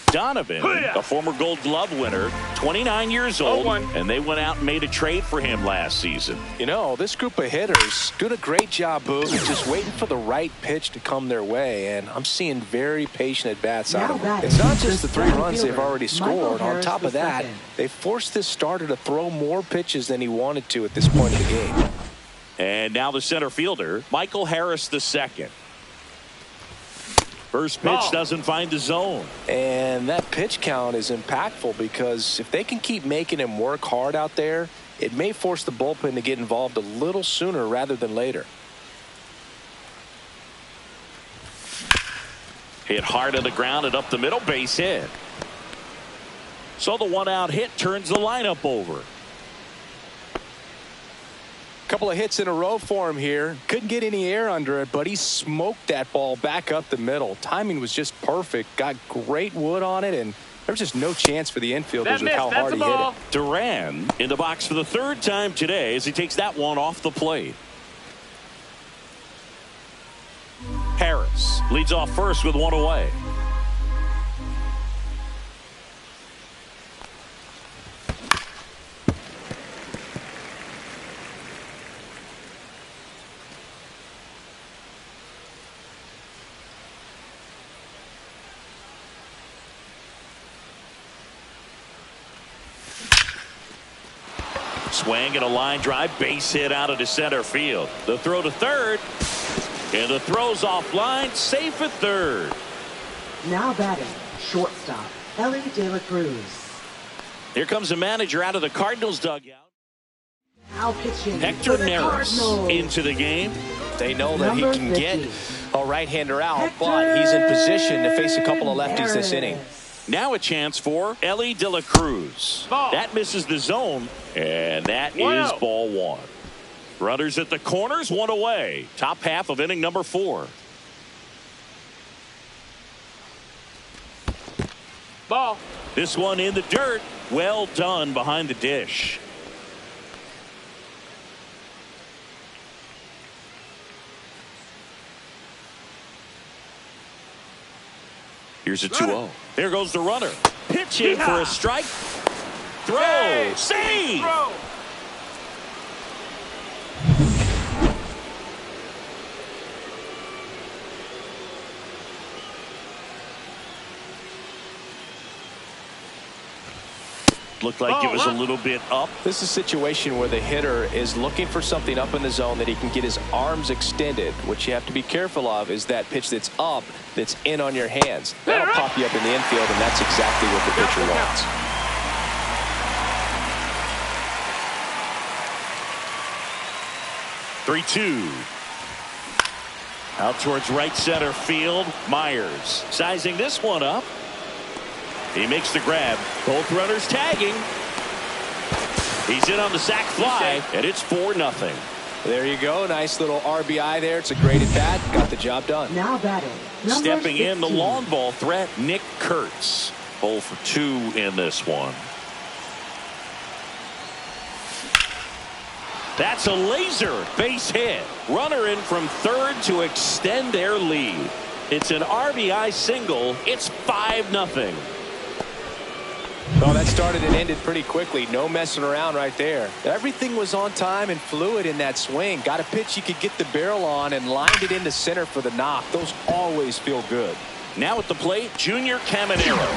Donovan, a former Gold Glove winner, 29 years old, and they went out and made a trade for him last season. This group of hitters doing a great job, Boog, just waiting for the right pitch to come their way, and I'm seeing very patient at-bats out of them. It's not just the 3 runs they've already scored. On top of that, they forced this starter to throw more pitches than he wanted to at this point of the game. And now the center fielder, Michael Harris II. First pitch doesn't find the zone. And that pitch count is impactful because if they can keep making him work hard out there, it may force the bullpen to get involved a little sooner rather than later. Hit hard on the ground and up the middle, base hit. So the 1-out hit turns the lineup over. Couple of hits in a row for him here. Couldn't get any air under it, but he smoked that ball back up the middle. Timing was just perfect. Got great wood on it, and there was just no chance for the infielders with how hard he hit it. Duran in the box for the 3rd time today as he takes that one off the plate. Harris leads off first with 1 away. Swing and a line drive, base hit out of the center field. The throw to third, and the throw's offline, safe at third. Now batting, shortstop, Ellie De La Cruz. Here comes the manager out of the Cardinals dugout. Now pitching Hector Neris into the game. They know that he can get a right-hander out, but he's in position to face a couple of lefties this inning. Now a chance for Ellie De La Cruz. That misses the zone, and that is ball 1. Runners at the corners, 1 away. Top half of inning number 4. Ball. This one in the dirt. Well done behind the dish. Here's a 2-0. There goes the runner. Pitching for a strike. Throw. Save. Looked like it was a little bit up. This is a situation where the hitter is looking for something up in the zone that he can get his arms extended. What you have to be careful of is that pitch that's up, that's in on your hands. That'll pop you up in the infield, and that's exactly what the pitcher wants. (3-2). Out towards right center field. Myers sizing this one up. He makes the grab. Both runners tagging. He's in on the sac fly, and it's 4-0. There you go. Nice little RBI there. It's a great at bat. Got the job done. Now batting. Stepping in the long ball threat, Nick Kurtz. 0 for 2 in this one. That's a laser base hit. Runner in from third to extend their lead. It's an RBI single. It's 5-0. Well, that started and ended pretty quickly. No messing around right there. Everything was on time and fluid in that swing. Got a pitch you could get the barrel on and lined it into center for the knock. Those always feel good. Now at the plate, Junior Caminero.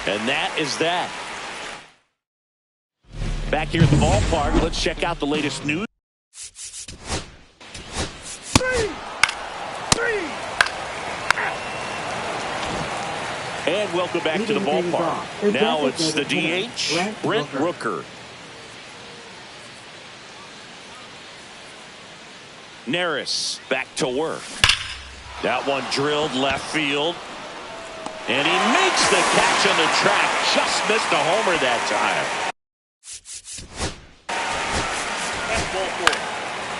And that is that. Back here at the ballpark, let's check out the latest news. And welcome back to the ballpark. Now it's the DH, Brent Rooker. Neris back to work. That one drilled left field. And he makes the catch on the track. Just missed a homer that time. That's ball four.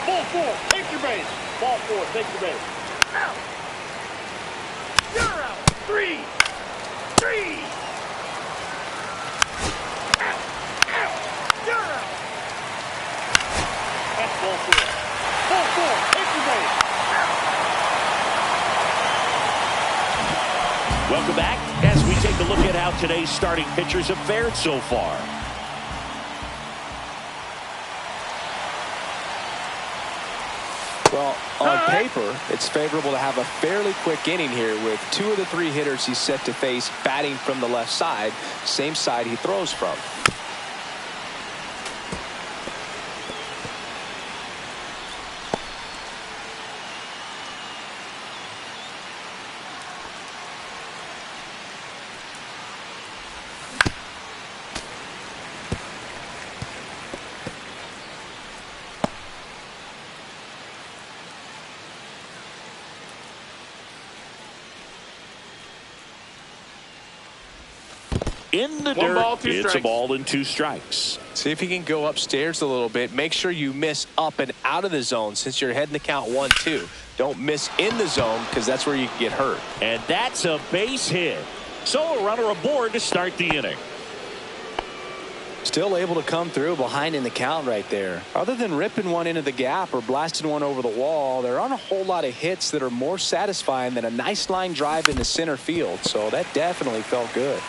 Ball four. Take your base. Ball four. Take your base. Out. You're out. 3. Out. You're out. That's ball four. Ball four. Take your base. Welcome back as we take a look at how today's starting pitchers have fared so far. Well, on paper, it's favorable to have a fairly quick inning here with 2 of the 3 hitters he's set to face batting from the left side, same side he throws from. In the One dirt, ball, 2 it's strikes. a ball and 2 strikes. See if you can go upstairs a little bit. Make sure you miss up and out of the zone since you're heading the count 1-2. Don't miss in the zone because that's where you can get hurt. And that's a base hit. So a runner aboard to start the inning. Still able to come through behind in the count right there. Other than ripping one into the gap or blasting one over the wall, there aren't a whole lot of hits that are more satisfying than a nice line drive into center field. So that definitely felt good.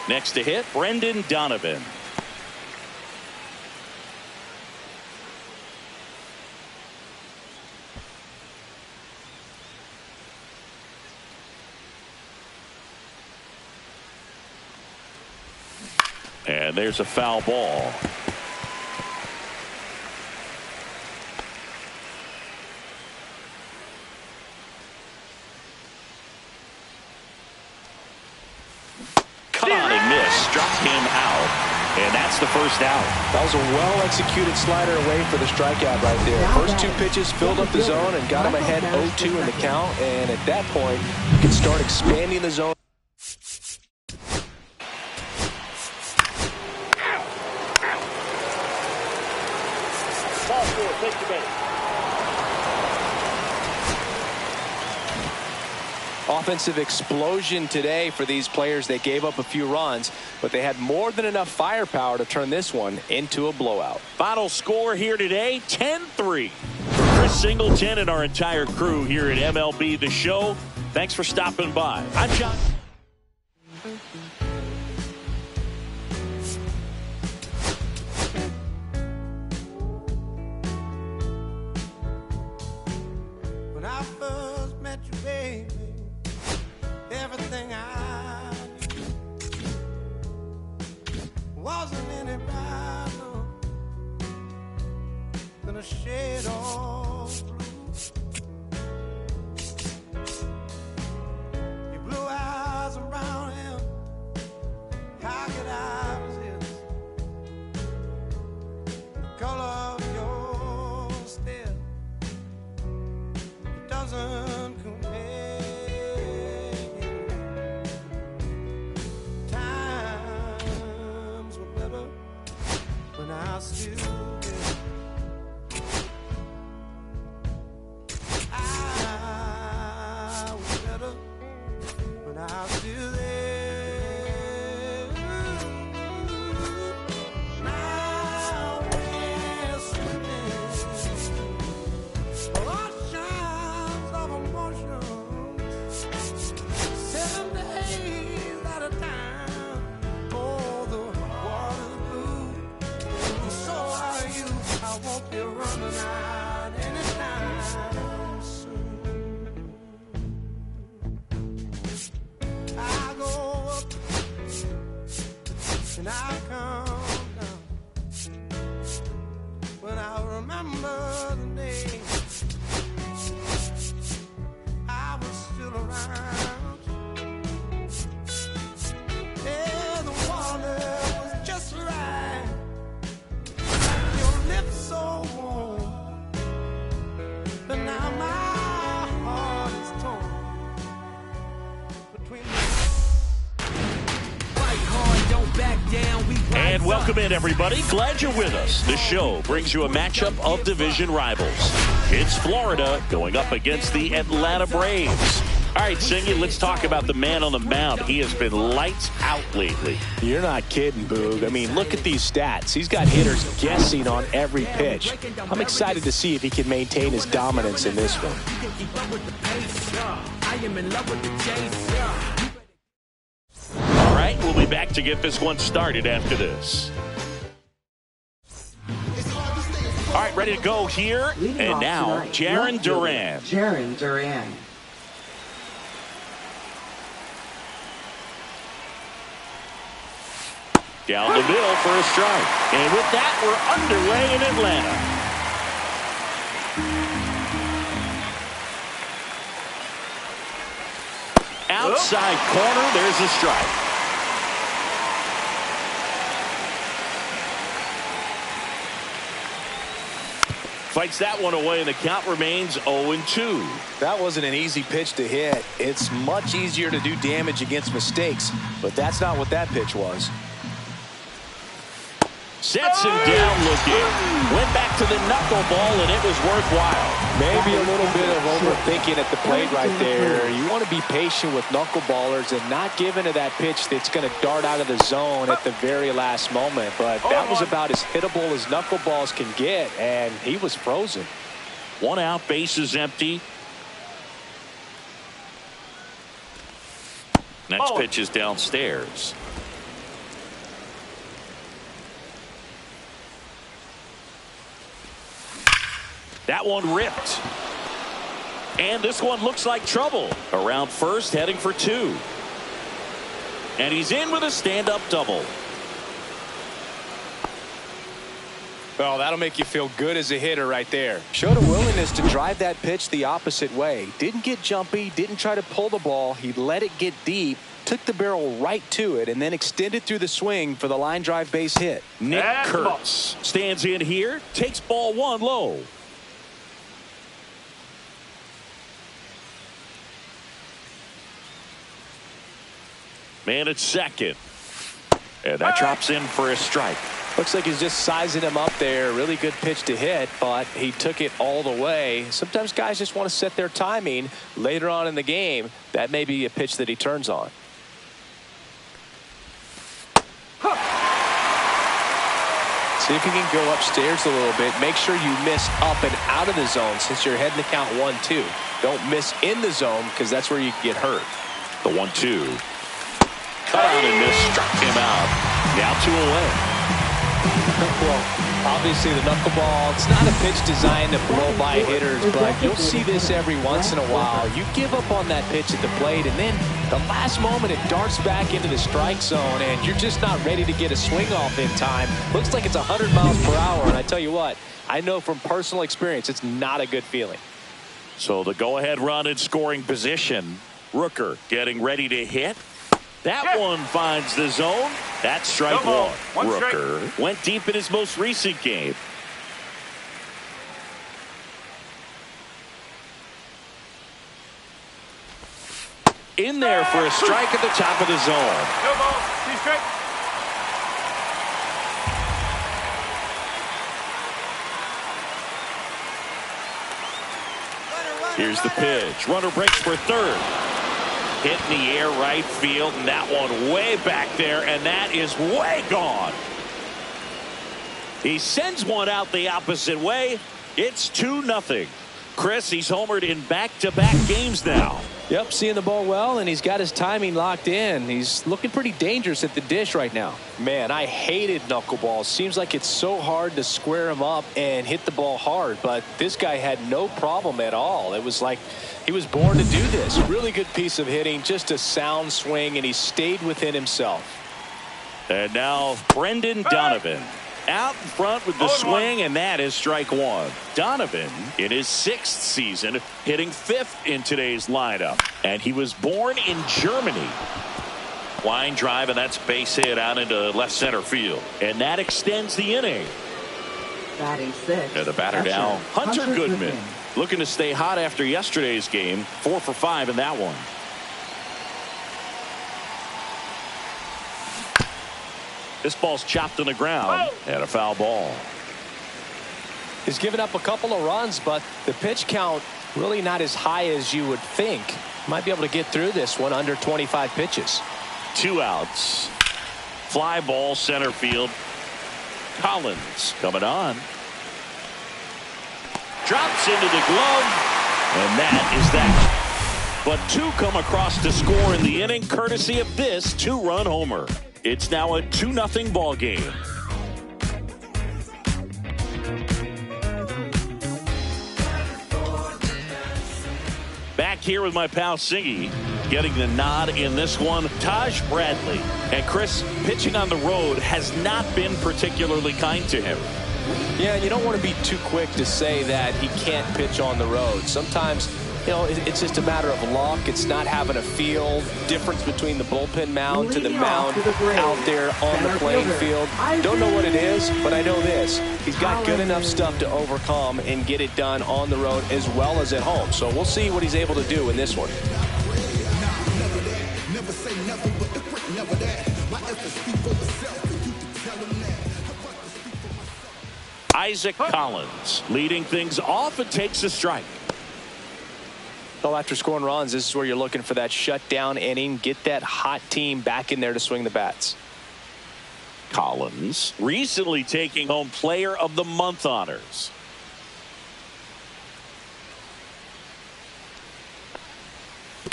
Next to hit, Brendan Donovan. And there's a foul ball. Cut on and miss, struck him out, and that's the first out. That was a well-executed slider away for the strikeout right there. First 2 pitches filled up the zone and got him ahead 0-2 in the count, and at that point, you can start expanding the zone. Ball four. Take your base. Offensive explosion today for these players. They gave up a few runs, but they had more than enough firepower to turn this one into a blowout. Final score here today, 10-3. Chris Singleton and our entire crew here at MLB The Show, thanks for stopping by. I'm John. When I first met you, baby, everything I knew wasn't any brighter than a shade of blue. Your blue eyes around him, how could I resist? The color of your stare, it doesn't compare. Times were better when I still did. I was better when I was still there. Now we're swimming oceans of emotion, 7 days at a time. Oh, the You're running out anytime soon. I go up and I come down. When I remember the day I was still around. Yeah, the water was just right. Your lips so warm, but now my heart is torn between fight hard, don't back down. And welcome in, everybody. Glad you're with us. This show brings you a matchup of division rivals. It's Florida going up against the Atlanta Braves. All right, Singy, let's talk about the man on the mound. He has been lights out lately. You're not kidding, Boog. I mean, look at these stats. He's got hitters guessing on every pitch. I'm excited to see if he can maintain his dominance in this one. All right, we'll be back to get this one started after this. All right, ready to go here. Leading And off now, tonight, Jarren left fielder, Duran. Jarren Duran. Down the middle for a strike. And with that, we're underway in Atlanta. Outside corner, there's a strike. Fights that one away, and the count remains 0-2. That wasn't an easy pitch to hit. It's much easier to do damage against mistakes, but that's not what that pitch was. Sets him down looking. Went back to the knuckleball, and it was worthwhile. Maybe a little bit of overthinking at the plate right there. You want to be patient with knuckleballers and not give into that pitch that's going to dart out of the zone at the very last moment. But that was about as hittable as knuckleballs can get, and he was frozen. One out, bases empty. Next pitch is downstairs. That one ripped. And this one looks like trouble. Around first, heading for two. And he's in with a stand-up double. Well, that'll make you feel good as a hitter right there. Showed a willingness to drive that pitch the opposite way. Didn't get jumpy, didn't try to pull the ball. He let it get deep, took the barrel right to it, and then extended through the swing for the line drive base hit. Nick Kurtz stands in here, takes ball one low. Man at second. And that drops in for a strike. Looks like he's just sizing him up there. Really good pitch to hit, but he took it all the way. Sometimes guys just want to set their timing later on in the game. That may be a pitch that he turns on. See if you can go upstairs a little bit. Make sure you miss up and out of the zone since you're heading to count 1-2. Don't miss in the zone because that's where you can get hurt. The 1-2. Cut out and miss, struck him out. Now 2 away. Well, obviously the knuckleball, it's not a pitch designed to blow by hitters, but you'll see this every once in a while. You give up on that pitch at the plate, and then the last moment it darts back into the strike zone, and you're just not ready to get a swing off in time. Looks like it's 100 miles per hour, and I tell you what, I know from personal experience it's not a good feeling. So the go-ahead run in scoring position. Rooker getting ready to hit. That one finds the zone. That's strike one. Rooker went deep in his most recent game. In there for a strike at the top of the zone. Here's the pitch. Runner breaks for third. Hit in the air right field, and that one way back there, and that is way gone. He sends one out the opposite way. It's 2-0. Chris, he's homered in back-to-back games now. Yep, seeing the ball well, and he's got his timing locked in. He's looking pretty dangerous at the dish right now. Man, I hated knuckleballs. Seems like it's so hard to square him up and hit the ball hard, but this guy had no problem at all. It was like he was born to do this. Really good piece of hitting, just a sound swing, and he stayed within himself. And now Brendan Donovan out in front with the swing, and that is strike one. Donovan in his 6th season, hitting 5th in today's lineup, and he was born in Germany. Line drive, and that's base hit out into left center field, and that extends the inning. Batting 6th. And the batter now, Hunter Goodman, looking to stay hot after yesterday's game. 4 for 5 in that one. This ball's chopped on the ground, and a foul ball. He's given up a couple of runs, but the pitch count really not as high as you would think. Might be able to get through this one under 25 pitches. 2 outs. Fly ball center field. Collins coming on. Drops into the glove, and that is that. But 2 come across to score in the inning, courtesy of this 2-run homer. It's now a 2-0 ball game. Back here with my pal Singy, getting the nod in this one. Taj Bradley. And Chris, pitching on the road has not been particularly kind to him. Yeah, you don't want to be too quick to say that he can't pitch on the road. Sometimes, you know, it's just a matter of luck. It's not having a feel. Difference between the bullpen mound to the mound out there on the playing field. Don't know what it is, but I know this. He's got good enough stuff to overcome and get it done on the road as well as at home. So we'll see what he's able to do in this one. Isaac Collins leading things off and takes a strike. Well, after scoring runs, this is where you're looking for that shutdown inning. Get that hot team back in there to swing the bats. Collins recently taking home Player of the Month honors.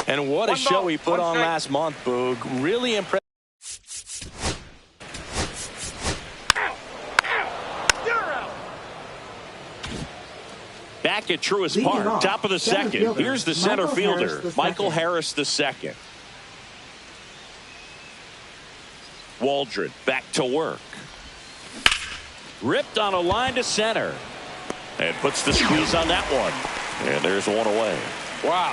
And what a show he put on last month, Boog. Really impressive. Back at Truist Park, top of the second. Here's the center fielder, Michael Harris II. Waldron back to work. Ripped on a line to center. And puts the squeeze on that one. And there's one away. Wow.